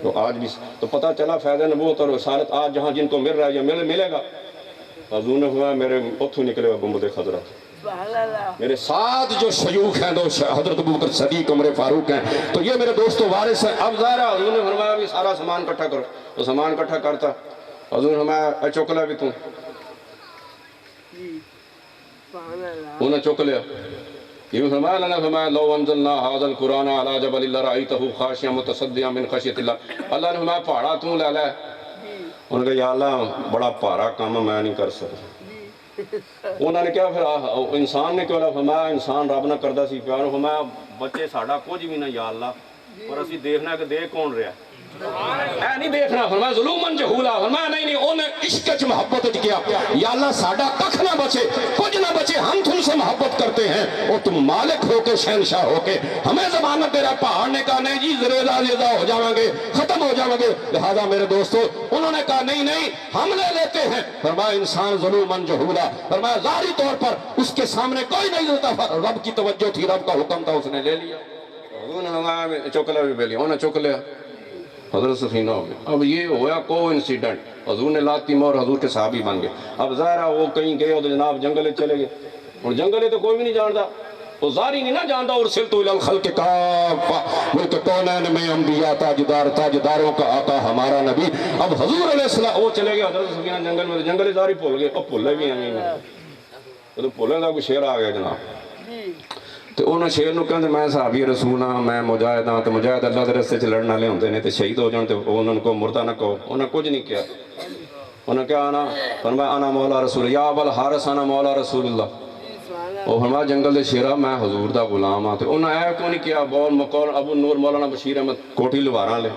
تو آج بھی تو پتہ چلا فیض نبوت اور رسالت آج جہاں جن کو مل رہا ہے یا ملے گا. حضور نے فرمایا میرے اتھو نکلے ہوئے گنبد خضرا, میرے ساتھ جو شیوخ ہیں, 2 حضرت ابو بکر صدیق عمر فاروق ہیں, تو یہ میرے دوستو وارث ہیں. اب ظاہر ہے حضور نے فرمایا بھی سارا سامان کٹھا کرو. تو سامان کٹھا کرتا, حضور نے فرمایا اے چک لیا بھی تم, انہیں چک لیا. یہ بھی فرمایا, اللہ نے فرمایا لو انزلنا هذا القرآن على جبل لرأيته خاشعا متصدعا من خشية الله. اللہ نے فرمایا پہاڑا تو لے لے. انہوں نے کہا یا اللہ بڑا پہاڑا کام میں نہیں کر سکتا. انہوں نے کیا پھر انسان نے کیوں فرمایا انسان رب نہ کردہ سی پیار. فرمایا بچے ساڑا کچھ بھی نہ یا اللہ, پر اسی دیکھنا ہے کہ دیکھ کون رہا ہے, اے نہیں دیکھنا. فرمایا ظلومن جہولا. فرمایا نہیں انہیں عشق چ محبت کیا, یا اللہ ساڑا ککھ نہ بچے, کچھ نہ بچے, ہم تم سے محبت کرتے ہیں, اور تم مالک ہو کے شہنشاہ ہو کے ہمیں ضمانت دے رہا. پہاڑ نے کہا نہیں جی زریزہ زیزہ ہو جاؤں گے, ختم ہو جاؤں گے. لہذا میرے دوستو انہوں نے کہا نہیں نہیں ہم لے لیتے ہیں. فرمایا انسان ظلومن جہولا. فرمایا ظاہری طور پر اس کے سامنے کوئی نہیں ہوتا, رب کی توجہ تھی, رب کا حکم تھا, اس نے لے لیا. چکلا بھی لیا, انہوں نے چک لیا. حضرت سفینہ ہو گئے. اب یہ ہوا کو انسیڈنٹ, حضور نے لاتی مور حضور کے صحابی بن گئے. اب ظاہرہ وہ کہیں گئے تو جناب جنگلے چلے گئے, اور جنگلے تو کوئی بھی نہیں جانتا, وہ ظاہری نہیں نہ جانتا. اور سلطو الخلق کافہ, ملک کونین میں انبیاء تاجدار, تاجداروں کا آقا ہمارا نبی. اب حضور علیہ السلام وہ چلے گئے حضرت سفینہ جنگل میں, جنگلے ظاہری بھول گئے. اب بھولے بھی ہیں, تو بھولے کا کوئی شعر آ گیا جناب. تو انہوں شیر نو کہتے میں صحابی رسول ہاں, میں مجاہد ہاں. تو مجاہد اللہ دے رستے چ لڑن والے ہوندے نے, تے شہید ہو جان تے انہوں کو مردہ نہ کہو. انہوں کچھ نہیں کیا. انہوں نے کہا انا, فرمایا انا مولا رسول, یا ابل حارث انا مولا رسول اللہ. وہ فرمایا جنگل دے شیرہ میں حضور دا غلام ہاں. تو انہوں نے کو نہیں کیا بول مقول ابو نور مولانا بشیر احمد کوٹھی لواراں لے.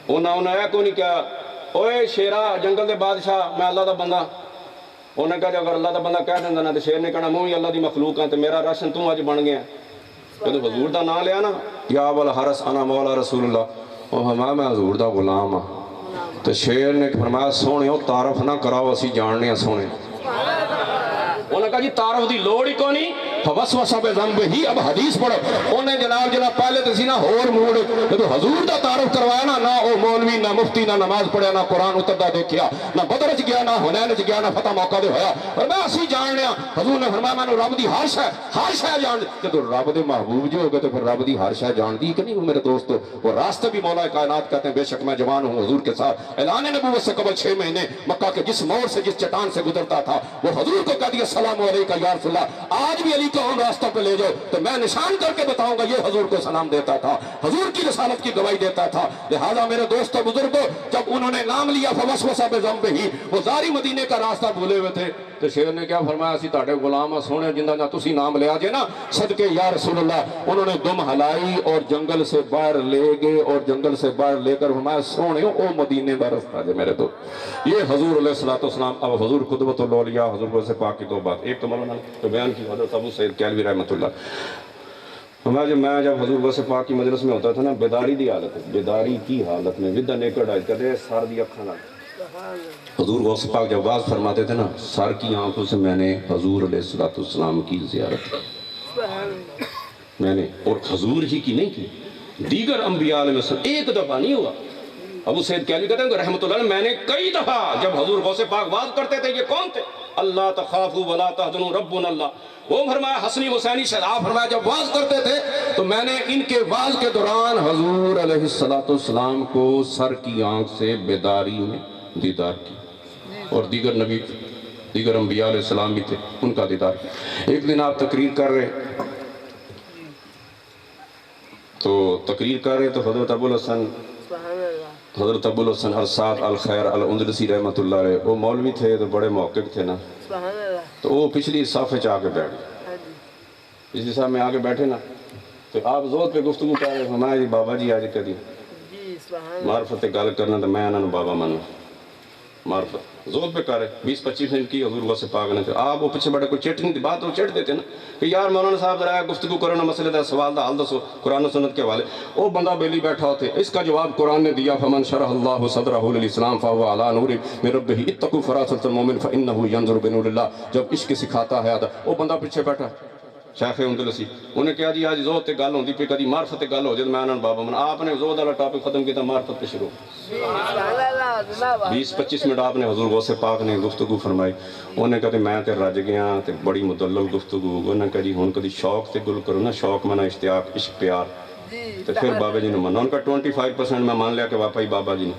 انہوں نے کو نہیں کیا اوے شیرہ جنگل دے بادشاہ میں اللہ دا بندہ. انہوں نے کہا کہ اگر اللہ دا بندہ کہہ دینا تو شیر نے کہنا میں ہی اللہ دی مخلوق ہاں, تو میرا راشن تو آج بن گیا. جب حضور دا نام لیا نا, یا ابل حارث انا مولا رسول اللہ, وہ فرمایا میں حضور دا غلام ہاں. تو شیر نے فرمایا سونےو تعارف نہ کراؤ, اسی جاننے ہیں سونے. انہوں نے کہا جی تعارف دی لوڑ ہی کونی, فوسوسہ بذنب ہی. اب حدیث پڑھو. انہیں جناب پہلے تو سی نا ہور موڑ, جب حضور دا تعارف کروایا نا, نہ او مولوی نہ مفتی نہ نماز پڑھیا نہ قرآن اتردا دیکھیا, نہ بدر چ گیا نہ حنین چ گیا نہ فتح موقع دے ہویا. اور میں اسی جان لیا. حضور نے فرمایا میں رب دی ہر شے جان. جب رب دے محبوب جو ہو گئے تو پھر رب دی ہر شے جان دی کہ نہیں. میرے دوستو وہ راستے بھی مولا کائنات کہتے ہیں بے شک میں جوان ہوں حضور کے ساتھ. اعلان نبوت سے قبل 6 مہینے مکہ کے جس موڑ سے جس چٹان سے گزرتا تھا, وہ حضور کو کہہ دیا السلام علیکم یا رسول اللہ. آج بھی علی کو ان راستوں پہ لے جاؤ تو میں نشان کر کے بتاؤں گا یہ حضور کو سلام دیتا تھا, حضور کی رسالت کی گواہی دیتا تھا. لہذا میرے دوستو بزرگوں, جب انہوں نے نام لیا فوسوسہ بذنب ہی, وہ زاری مدینے کا راستہ بھولے ہوئے تھے. تو شیر نے کیا فرمایا اسی تاڑے غلام سونے جندہ جا تسی نام لے آجے نا صدقے یا رسول اللہ انہوں نے دم ہلائی اور جنگل سے باہر لے گئے اور جنگل سے باہر لے کر فرمایا سونے او مدینے دا رستہ جے میرے تو یہ حضور علیہ السلام اب حضور قدوۃ الاولیاء حضور سے پاک کی دو بات ایک تو مولانا تو بیان کی حضرت ابو سعید کیلوی رحمۃ اللہ میں جب حضور غوث پاک کی مجلس میں ہوتا تھا نا بیداری دی حالت بیداری کی حالت میں ودہ نیکڑ آئے کرتے سار دی اکھاں نال حضور غوث پاک جب واز فرماتے تھے نا سر کی آنکھوں سے میں نے حضور علیہ السلام کی زیارت کی میں نے اور حضور ہی کی نہیں کی دیگر انبیاء علیہ السلام ایک دفعہ نہیں ہوا ابو سعید کیلوی کہتے ہیں کہ رحمت اللہ میں نے کئی دفعہ جب حضور غوث پاک واز کرتے تھے یہ کون تھے اللہ تخافوا ولا تحزنوا ربنا اللہ وہ فرمایا حسنی حسینی شہاب فرمایا جب واز کرتے تھے تو میں نے ان کے واز کے دوران حضور علیہ السلام کو سر کی آنکھ سے بیداری میں دیدار کی اور دیگر نبی دیگر انبیاء علیہ السلام بھی تھے ان کا دیدار کی ایک دن آپ تقریر کر رہے تو حضرت ابو الحسن ارساد الخیر الاندلسی رحمت اللہ علیہ وہ مولوی تھے تو بڑے محقق تھے نا تو وہ پچھلی صافے چاہ کے بیٹھ گئے پچھلی صاحب میں آگے بیٹھے نا تو آپ زود پہ گفتگو کر رہے ہمارے جی بابا جی آج کدی معرفت گل کرنا تو میں انہوں بابا مانوں معرفت زود پہ کر رہے 20-25 منٹ کی حضور غوث پاک نے آپ وہ پیچھے بڑے کوئی چیٹنگ دی بات وہ چیٹ دیتے نا کہ یار مولانا صاحب ذرا گفتگو کرو نا مسئلے دا سوال دا حل دسو قرآن و سنت کے حوالے وہ بندہ بیلی بیٹھا ہوتے اس کا جواب قرآن نے دیا فمن شرح اللہ صدرہ للاسلام فهو علی نور من ربہ اتقوا فراسۃ المؤمن فانہ ینظر بنور اللہ جب عشق سکھاتا ہے وہ بندہ پیچھے بیٹھا شیخ اندلسی انہیں کہا جی آج زود تے گل ہوندی پہ کدی معرفت تے گل ہو جائے میں انہوں بابا من آپ نے زود والا ٹاپک ختم کیا معرفت پہ شروع 20-25 منٹ آپ نے حضور غوث پاک نے گفتگو فرمائی انہیں کہا میں تے رج گیا تے بڑی مدلل گفتگو انہیں کہا جی ہن کدی شوق تے گل کرو نا شوق منا اشتیاق عشق پیار تو پھر بابا جی نے منا ان کا 25% میں مان لیا کہ واپس بابا جی نے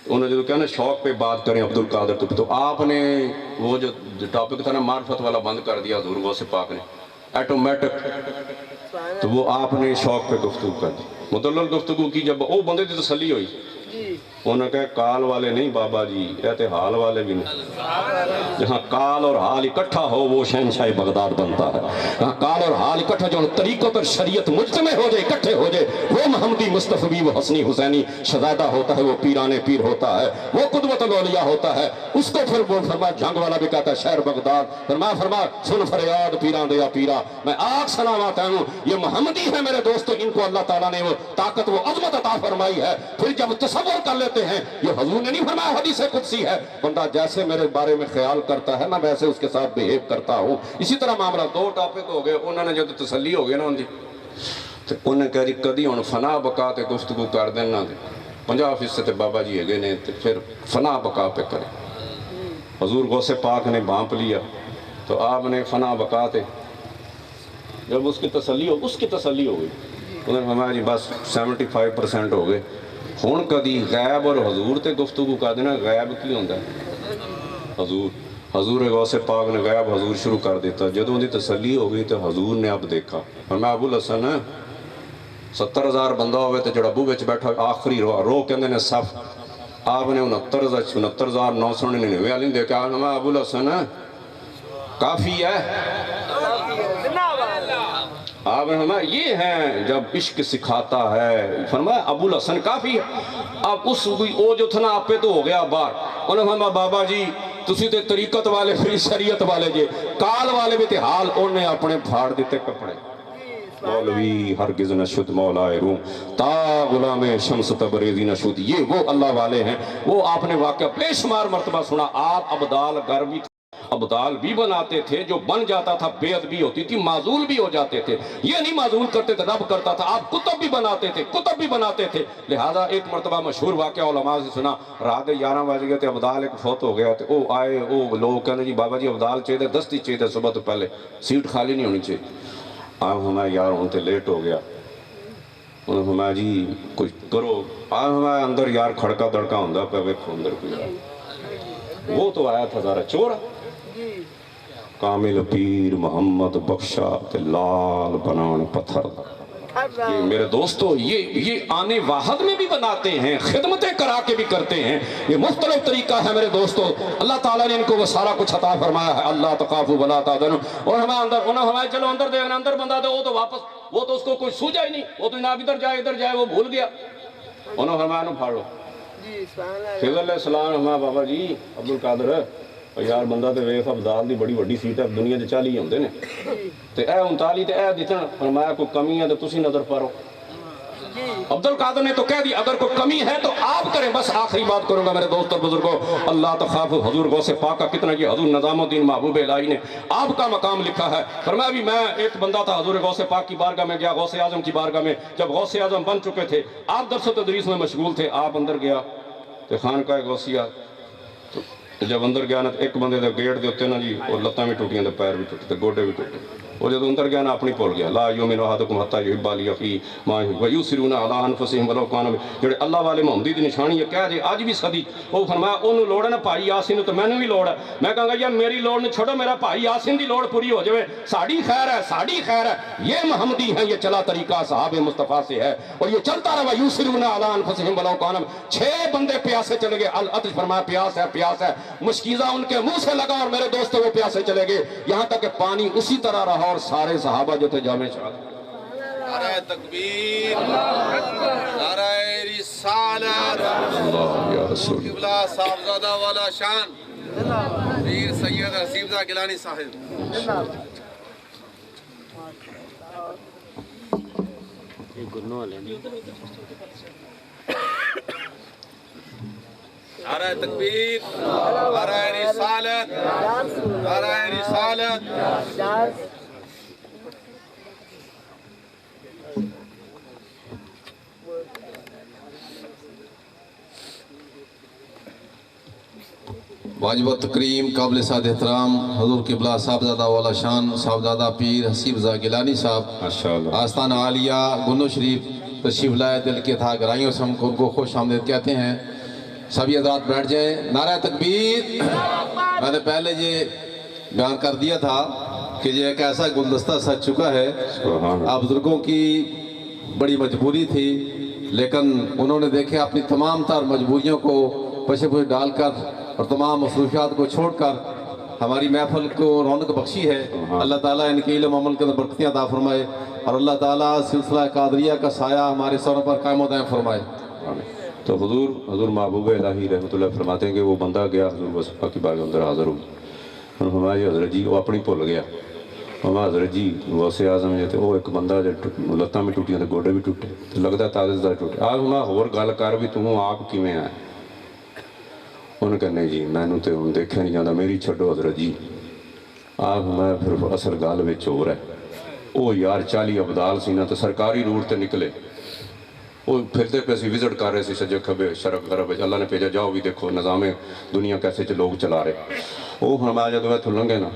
انہوں نے جو کہا نا شوق پہ بات کریں عبدالقادر تو آپ نے وہ جو ٹاپک تھا نا معرفت والا بند کر دیا حضور غوث پاک نے ایٹومیٹک تو وہ آپ نے شوق پہ گفتگو کر دی مدلل گفتگو کی جب وہ بندے دی تسلی ہوئی انہوں نے کہا کال والے نہیں بابا جی کہتے حال والے بھی نہیں جہاں کال اور حال اکٹھا ہو وہ شہنشاہ بغداد بنتا ہے جہاں کال اور حال اکٹھا جو طریقت اور شریعت مجتمع ہو جائے اکٹھے ہو جائے وہ محمدی مصطفی وہ حسنی حسینی شہزادہ ہوتا ہے وہ پیران پیر ہوتا ہے وہ قدوۃ الاولیاء ہوتا ہے اس کو پھر وہ فرما جنگ والا بھی کہتا ہے شہر بغداد فرما سن فریاد پیران دیا پیرا میں آگ سلامات ہوں یہ محمدی ہے میرے دوستو ان کو اللہ تعالیٰ نے وہ طاقت وہ عظمت عطا فرمائی ہے پھر جب تصور کر لیتے ہیں یہ حضور نے نہیں فرمایا حدیث قدسی ہے بندہ جیسے میرے بارے میں خیال کرتا ہے میں ویسے اس کے ساتھ بیہیو کرتا ہوں اسی طرح معاملہ دو ٹاپک ہو گئے انہوں نے جب تسلی ہو گئے نا ان دی تو انہوں نے کہا جی کدی ہن فنا بقا تے گفتگو کر دینا دے 50% تے بابا جی ہے نے تے پھر فنا بقا پہ کرے حضور غوث پاک نے بانپ لیا تو آپ نے فنا بقا تے جب اس کی تسلی ہو گئی انہوں نے فرمایا جی بس 75% ہو گئے ہون کدی غیب اور حضور تے گفتگو کر دینا غیب کی ہوندہ ہے حضور غوث پاک نے غیب حضور شروع کر دیتا جدو ان دی تسلی ہو گئی تو حضور نے اب دیکھا فرمایا ابو الحسن 70,000 بندہ ہوئے تو جڑا ابو بچ بیٹھا آخری رو کہندے نے صف آپ نے 69,999 علی دیکھا فرمایا ابو الحسن کافی ہے آپ نے فرمایا یہ ہیں جب عشق سکھاتا ہے فرمایا ابو الحسن کافی ہے اب اس او جو تھا نا آپ پہ تو ہو گیا بار انہوں نے فرمایا بابا جی تسی تے طریقت والے پھر شریعت والے جے کال والے بھی تے حال انہیں اپنے پھاڑ دیتے کپڑے مولوی ہرگز نہ شد مولا روم تا غلام شمس تبریزی نہ شد یہ وہ اللہ والے ہیں وہ آپ نے واقعہ بے شمار مرتبہ سنا آپ ابدال گرمی ابدال بھی بناتے تھے جو بن جاتا تھا بے ادبی ہوتی تھی معذول بھی ہو جاتے تھے یہ نہیں معذول کرتے تھے رب کرتا تھا آپ کتب بھی بناتے تھے لہذا ایک مرتبہ مشہور واقعہ علماء سے سنا رات 11 بج گئے تھے ابدال ایک فوت ہو گیا او آئے او لوگ کہنے جی بابا جی ابدال چاہیے دستی چاہیے صبح تو پہلے سیٹ خالی نہیں ہونی چاہیے آپ ہمیں یار ان تے لیٹ ہو گیا انہوں نے فرمایا جی کچھ کرو آپ ہمیں اندر یار کھڑکا دڑکا ہوندہ پہ ویکھو اندر کوئی وہ تو آیا تھا ذرا چورا کامل پیر محمد بخشا تے لال بنان پتھر یہ میرے دوستو یہ آنے واحد میں بھی بناتے ہیں، خدمتیں کرا کے بھی کرتے ہیں، یہ مختلف طریقہ ہے میرے دوستو۔ اللہ تعالیٰ نے ان کو وہ سارا کچھ عطا فرمایا ہے۔ اللہ تخافوا ولا تحزنوا، اور ہمیں انہوں ہمیں چلو اندر دے، اندر بندہ دے، وہ تو واپس، وہ تو اس کو کوئی سوجا ہی نہیں، وہ تو جناب ادھر جائے وہ بھول گیا، انہوں ہمیں پھاڑ لو۔ خضر علیہ السلام ہمیں بابا جی عبدالقادر یار بندہ تے ویخ ابدال دی بڑی وڈی سیٹ ہے دنیا دے 40 ہوندے نے تے اے 39 تے اے دتن، فرمایا کوئی کمی ہے تو تسی نظر پارو۔ عبدالقادر نے تو کہہ دی اگر کوئی کمی ہے تو آپ کریں۔ بس آخری بات کروں گا میرے دوست اور بزرگوں، اللہ تخافوا، حضور غوث پاک کا کتنا یہ حضور نظام الدین محبوب الہی نے آپ کا مقام لکھا ہے۔ فرمایا بھی میں ایک بندہ تھا حضور غوث پاک کی بارگاہ میں گیا، غوث اعظم کی بارگاہ میں، جب غوث اعظم بن چکے تھے آپ درس و تدریس میں مشغول تھے، آپ اندر گیا تے خانقاہ غوثیہ جب اندر گیا نا ایک بندے دے گیٹ دے اتے نا جی وہ لتاں بھی ٹوٹیاں تے پیر بھی ٹوٹے تے گوڈے بھی ٹوٹے، وہ جب اندر گیا نا اپنی بھول گیا، لا یؤمن احدکم حتی یحب لاخیہ ما یحب ویؤثرون علی انفسہم ولو کان، جڑے اللہ والے محمدی دی نشانی ہے کہہ دے اج بھی صدی، وہ فرمایا انہوں لوڑ ہے نا بھائی یاسین نوں تے مینوں بھی لوڑ ہے، میں کہاں گا یار میری لوڑ نہیں چھوڑو، میرا بھائی یاسین دی لوڑ پوری ہو جائے، ساڑی خیر ہے، یہ محمدی ہیں، یہ چلا طریقہ اصحاب مصطفیٰ سے ہے اور یہ چلتا رہا۔ ویؤثرون علی انفسہم ولو کان، 6 بندے پیاسے چلے گئے، العطش فرمایا پیاس ہے، مشکیزہ ان کے منہ سے لگا اور میرے دوستوں وہ پیاسے چلے گئے، یہاں تک کہ پانی اسی طرح رہا اور سارے صحابہ جو تھے جامع شاہ۔ نعرہ تکبیر، نعرہ رسالت، اللہ یا رسول قبلہ صاحبزادہ والا شان پیر سید حسیبزہ گیلانی صاحب۔ نعرہ تکبیر، نعرہ رسالت، نعرہ رسالت۔ واجب و تکریم قابل سعد احترام حضور قبلہ صاحبزادہ والا شان صاحبزادہ پیر حسیبزہ گیلانی صاحب ماشاءاللہ آستانہ عالیہ گنو شریف تشریف لائے، دل کے تھا گرائیوں سے ہم کو ان کو خوش آمدید کہتے ہیں۔ سبھی حضرات بیٹھ جائیں۔ نعرہ تکبیر۔ میں نے پہلے یہ بیان کر دیا تھا کہ یہ ایک ایسا گلدستہ سج چکا ہے، آپ بزرگوں کی بڑی مجبوری تھی لیکن انہوں نے دیکھے اپنی تمام تر مجبوریوں کو پشے پشے ڈال کر اور تمام مصروفیات کو چھوڑ کر ہماری محفل کو رونق بخشی ہے۔ اللہ تعالیٰ ان کے علم عمل کے اندر برکتیں عطا فرمائے اور اللہ تعالیٰ سلسلہ قادریہ کا سایہ ہمارے سروں پر قائم و دائم فرمائے۔ تو حضور محبوب الہی رحمۃ اللہ فرماتے ہیں کہ وہ بندہ گیا حضور غوث پاک کی بارگاہ اندر حاضر ہو، فرمایا جی حضرت جی وہ اپنی بھول گیا، فرمایا حضرت جی غوث اعظم جو تھے وہ ایک بندہ جو لتاں بھی ٹوٹیاں تے گوڈے بھی ٹوٹے تے لگدا تازہ ٹوٹے، آج ہوں ہور گل کر بھی توں آپ کیویں آئے؟ انہوں کہنے جی مینوں تے ہن دیکھیا نہیں جاندا، میری چھڈو حضرت جی۔ آپ میں پھر اصل گل وچ ہو رہا ہے، وہ یار 40 ابدال سی نا تے سرکاری روٹ تے نکلے، وہ پھرتے پہ سی وزٹ کر رہے سی سجے کھبے شرق غرب، اللہ نے بھیجا جاؤ بھی دیکھو نظام دنیا کیسے لوگ چلا رہے۔ وہ فرمایا جدوں اتھوں لنگے نا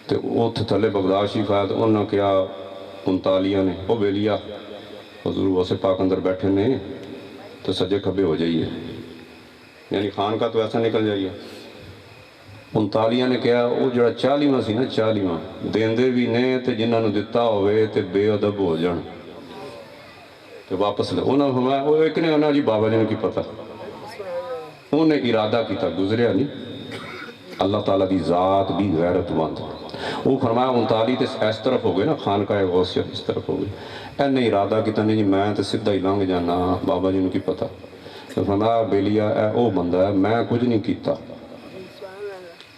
تے اوتھے تھلے بغداد شریف آیا تو انہوں نے کیا 39 نے وہ بیلیا حضور غوث پاک اندر بیٹھے نے تو سجے کھبے ہو جائیے، یعنی خان کا تو ایسا نکل جائیے۔ 39 نے کہا وہ جڑا 40واں سی نا 40واں دیندے بھی نے تے جنہاں نوں دتا ہوئے تے بے ادب ہو جان تے واپس لے، انہوں نے فرمایا وہ ایک نے انہاں جی بابا جی نے کی پتہ، انہیں ارادہ کیتا گزریا نہیں۔ اللہ تعالیٰ دی ذات بھی غیرت مند، وہ فرمایا 39 تے اس طرف ہو گئے نا خانقاہ غوثیہ اس طرف ہو گئے، انہیں ارادہ کیتا نہیں جی میں تے سدھا ہی لنگ جانا بابا جی نے کی پتہ، تو فرمایا بیلیا اے او بندہ ہے میں کچھ نہیں کیتا،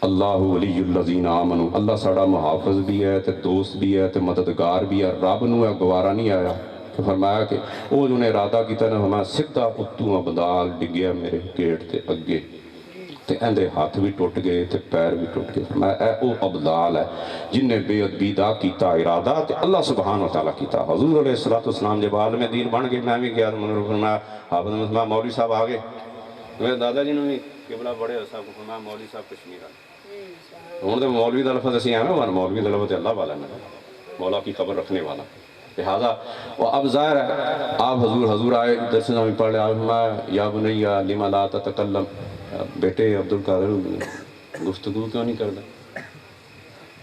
اللہ ولی الذین آمنوا، اللہ ساڑا محافظ بھی ہے تے دوست بھی ہے تے مددگار بھی ہے، رب نو ہے گوارا نہیں آیا۔ تو فرمایا کہ وہ جنہیں ارادہ کیتا نا فرمایا سدھا اتوں ابدال ڈگیا میرے گیٹ تے اگے تے اندے ہاتھ بھی ٹوٹ گئے تے پیر بھی ٹوٹ گئے، فرمایا اے او ابدال ہے جن نے بے ادبی دا کیتا ارادہ تے اللہ سبحانہ وتعالیٰ کیتا۔ حضور علیہ السلام جب عالم دین بن گئے میں بھی گیا تو فرمایا حافظ مسلم مولوی صاحب آگے، میرے دادا جی نے بھی قبلہ بڑے صاحب کو فرمایا مولوی صاحب کشمیر آگے، ہوں تو مولوی دا لفظ اسی ہیں نا مولوی دا لفظ اللہ والا ہے، مولا کی خبر رکھنے والا، لہذا وہ اب ظاہر ہے آپ حضور آئے درس نامی پڑھ لے، آپ فرمایا یا بنیا لما لا تتکلم، بیٹے عبدالقادر گفتگو کیوں نہیں کرتا؟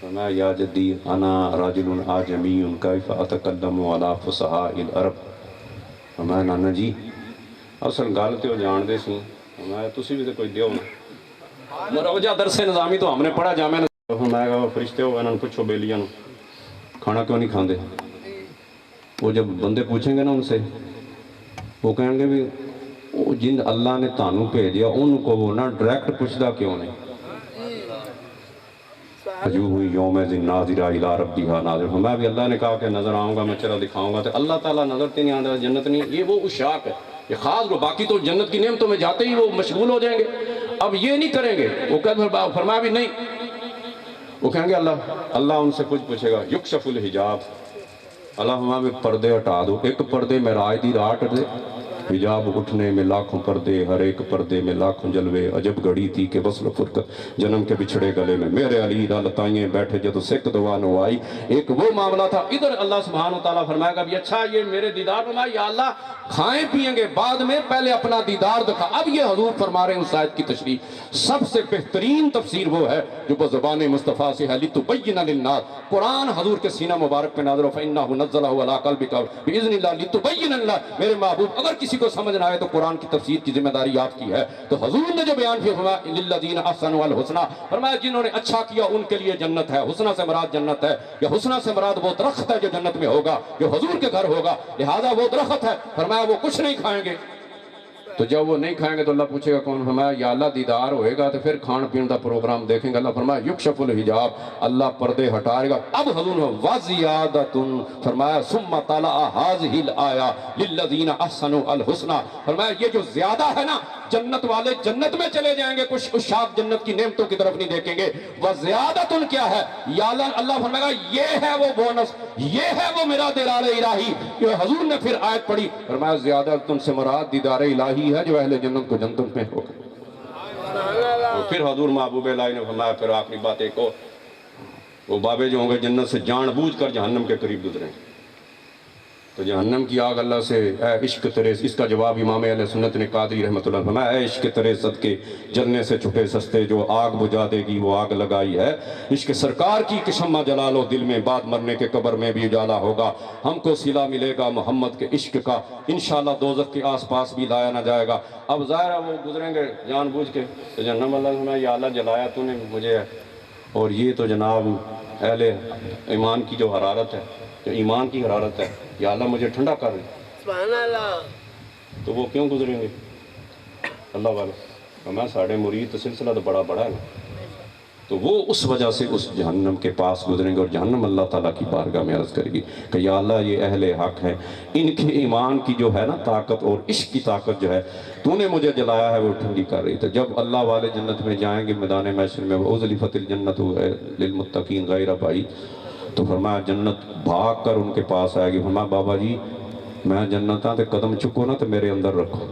فرمایا یا جدی انا راجل آجمی کیف اتکلم علی فصحاء العرب. فرمایا نانا جی اصل گل تو جان دے سی. فرمایا تسی بھی تو کوئی دیو نا مروجہ درس نظامی تو ہم نے پڑھا جامع. فرمایا فرشتے ہو انہوں نے پوچھو بیلیاں کھانا کیوں نہیں کھاندے. وہ جب بندے پوچھیں گے نا ان سے وہ کہیں گے بھی وہ جن اللہ نے تانوں بھیجیا ان کو وہ نہ ڈائریکٹ پوچھدا کیوں نہیں. وجوہ یومئذ ناظرہ الی ربہا ناظرہ. میں بھی اللہ نے کہا کہ نظر آؤں گا میں چرا دکھاؤں گا تو اللہ تعالیٰ نظر تے نہیں آتا جنت نہیں. یہ وہ اشاق ہے یہ خاص کو باقی تو جنت کی نعمتوں میں جاتے ہی وہ مشغول ہو جائیں گے. اب یہ نہیں کریں گے. وہ کہتے فرمایا بھی نہیں. وہ کہیں گے اللہ ان سے کچھ پوچھے گا یکشف الحجاب. اللہ ہمیں بھی پردے ہٹا دو. ایک پردے میں رائے دی رات دے حجاب اٹھنے میں لاکھوں پردے ہر ایک پردے میں لاکھوں جلوے. عجب گھڑی تھی کہ وصل فرقت جنم کے بچھڑے گلے میں میرے علی دا لتائیں بیٹھے جدو سکھ دوانو آئی. ایک وہ معاملہ تھا. ادھر اللہ سبحانہ وتعالیٰ فرمائے گا بھی اچھا یہ میرے دیدار فرمائے یا اللہ کھائیں پیئیں گے بعد میں پہلے اپنا دیدار دکھا. اب یہ حضور فرما رہے ہیں اس آیت کی تشریح سب سے بہترین تفسیر وہ ہے جو بزبان مصطفیٰ سے ہے لِتُبَيِّنَ لِلنَّاسِ. قرآن حضور کے سینہ مبارک پہ نازل فَإِنَّهُ نَزَّلَهُ عَلَىٰ قَلْبِكَ بِإِذْنِ اللَّهِ لِتُبَيِّنَ لِلنَّاسِ. میرے محبوب اگر کسی کو سمجھ نہ آئے تو قرآن کی تفسیر کی ذمہ داری آپ کی ہے. تو حضور نے جو بیان کیا فرمایا لِلَّذِينَ أَحْسَنُوا الْحُسْنَىٰ. فرمایا جنہوں نے اچھا کیا ان کے لیے جنت ہے. حسنہ سے مراد جنت ہے یا حسنہ سے مراد وہ درخت ہے جو جنت میں ہوگا جو حضور کے گھر ہوگا. لہذا وہ درخت ہے. فرمایا وہ کچھ نہیں کھائیں گے. تو جب وہ نہیں کھائیں گے تو اللہ پوچھے گا کون. فرمایا یا اللہ دیدار ہوئے گا تو پھر کھان پین دا پروگرام دیکھیں گے. اللہ فرمایا یکشف الحجاب اللہ پردے ہٹائے گا. اب حضور وَزِيَادَةٌ فرمایا ثُمَّ طَلَعَ هَذِهِ الْآيَةُ لِلَّذِينَ أَحْسَنُوا الْحُسْنَىٰ. فرمایا یہ جو زیادہ ہے نا جنت والے جنت میں چلے جائیں گے. کچھ اشاق جنت کی نعمتوں کی طرف نہیں دیکھیں گے. وَزِيَادَةٌ کیا ہے یا اللہ فرمائے گا یہ ہے وہ بونس یہ ہے وہ میرا دیدار الہی. یہ حضور نے پھر آیت پڑھی فرمایا زیادتن سے مراد دیدار الہی ہے جو اہل جنت کو جنت میں ہوگا. پھر حضور محبوب الہی نے فرمایا پھر آخری بات ایک اور وہ بابے جو ہوں گے جنت سے جان بوجھ کر جہنم کے قریب گزریں. تو جہنم کی آگ اللہ سے اے عشق تیرے اس کا جواب امام اہل سنت نے قادری رحمۃ اللہ فرمایا اے عشق تیرے صدقے جلنے سے چھٹے سستے جو آگ بجھا دے گی وہ آگ لگائی ہے. عشق سرکار کی کہ شمع جلا لو دل میں بعد مرنے کے قبر میں بھی اجالا ہوگا. ہم کو صلہ ملے گا محمد کے عشق کا انشاءاللہ دوزخ کے آس پاس بھی لایا نہ جائے گا. اب ظاہر ہے وہ گزریں گے جان بوجھ کے تو جہنم اللہ فرمایا یا اللہ جلایا تو نے مجھے اور یہ تو جناب اہل ایمان کی جو حرارت ہے جو ایمان کی حرارت ہے یا اللہ مجھے ٹھنڈا کر دے. سبحان اللہ. تو وہ کیوں گزریں گے اللہ والا. میں ساڑھے مرید تو سلسلہ تو بڑا ہے نا. تو وہ اس وجہ سے اس جہنم کے پاس گزریں گے اور جہنم اللہ تعالیٰ کی بارگاہ میں عرض کرے گی کہ یا اللہ یہ اہل حق ہیں ان کے ایمان کی جو ہے نا طاقت اور عشق کی طاقت جو ہے تو نے مجھے جلایا ہے وہ ٹھنڈی کر رہی. تو جب اللہ والے جنت میں جائیں گے میدان محشر میں وَأُزْلِفَتِ الْجَنَّةُ لِلْمُتَّقِينَ غَيْرَ بَعِيدٍ. تو فرمایا جنت بھاگ کر ان کے پاس آئے گی. فرمایا بابا جی میں جنتاں تے قدم چکو نا تو میرے اندر رکھو.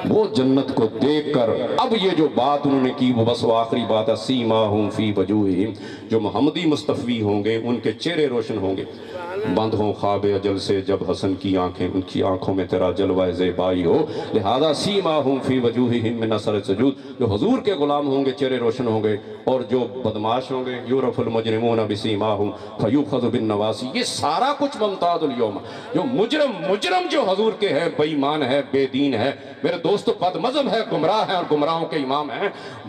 وہ جنت کو دیکھ کر اب یہ جو بات انہوں نے کی وہ بس وہ آخری بات ہے سیماہم فی وجوہہم. جو محمدی مصطفی ہوں گے ان کے چہرے روشن ہوں گے بند ہوں خواب اجل سے جب حسن کی آنکھیں ان کی آنکھوں میں تیرا جلوہ زیبائی ہو. لہذا سیماہم فی وجوہہم من اثر السجود. جو حضور کے غلام ہوں گے چہرے روشن ہوں گے اور جو بدماش ہوں گے یعرف المجرمون بسیماہم فیؤخذ بالنواصی. یہ سارا کچھ ممتاز الیوم. جو مجرم جو حضور کے ہے بے ایمان ہے بے دین ہے میرے دوستو بد مذہب ہے گمراہ ہے اور گمراہوں کے امام ہیں.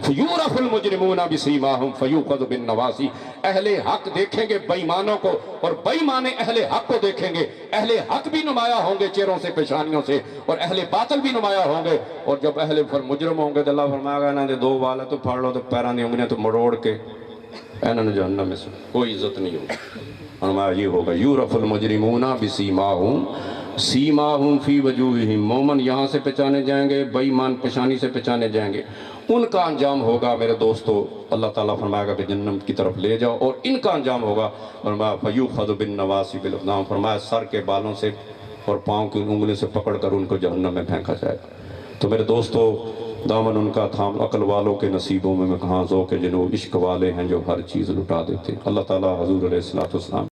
یعرف المجرمون بسیماہم فیؤخذ بالنواصی. اہل حق دیکھیں گے بے ایمانوں کو اور بے ایمان اہل حق کو دیکھیں گے. اہل حق بھی نمایاں ہوں گے چہروں سے پیشانیوں سے اور اہل باطل بھی نمایاں ہوں گے. اور جب اہل مجرم ہوں گے تو اللہ فرمائے گا انہوں نے دو وال تو پھاڑ لو تو پیران دی انگلیاں تو مروڑ کے انہوں نے جہنم میں سے کوئی عزت نہیں ہوگی. فرمایا یہ ہوگا یعرف المجرمون بسیماہم سیماہم فی وجوہہم. مومن یہاں سے پہچانے جائیں گے بے ایمان پیشانی سے پہچانے جائیں گے. ان کا انجام ہوگا میرے دوستو اللہ تعالیٰ فرمائے گا کہ جنم کی طرف لے جاؤ اور ان کا انجام ہوگا فرمایا فیؤخذ بالنواصی بالاقدام. فرمایا سر کے بالوں سے اور پاؤں کی انگلیوں سے پکڑ کر ان کو جہنم میں پھینکا جائے گا. تو میرے دوستو دامن ان کا تھام عقل والوں کے نصیبوں میں کہاں ذوق جنو عشق والے ہیں جو ہر چیز لٹا دیتے. اللہ تعالیٰ حضور علیہ الصلوۃ والسلام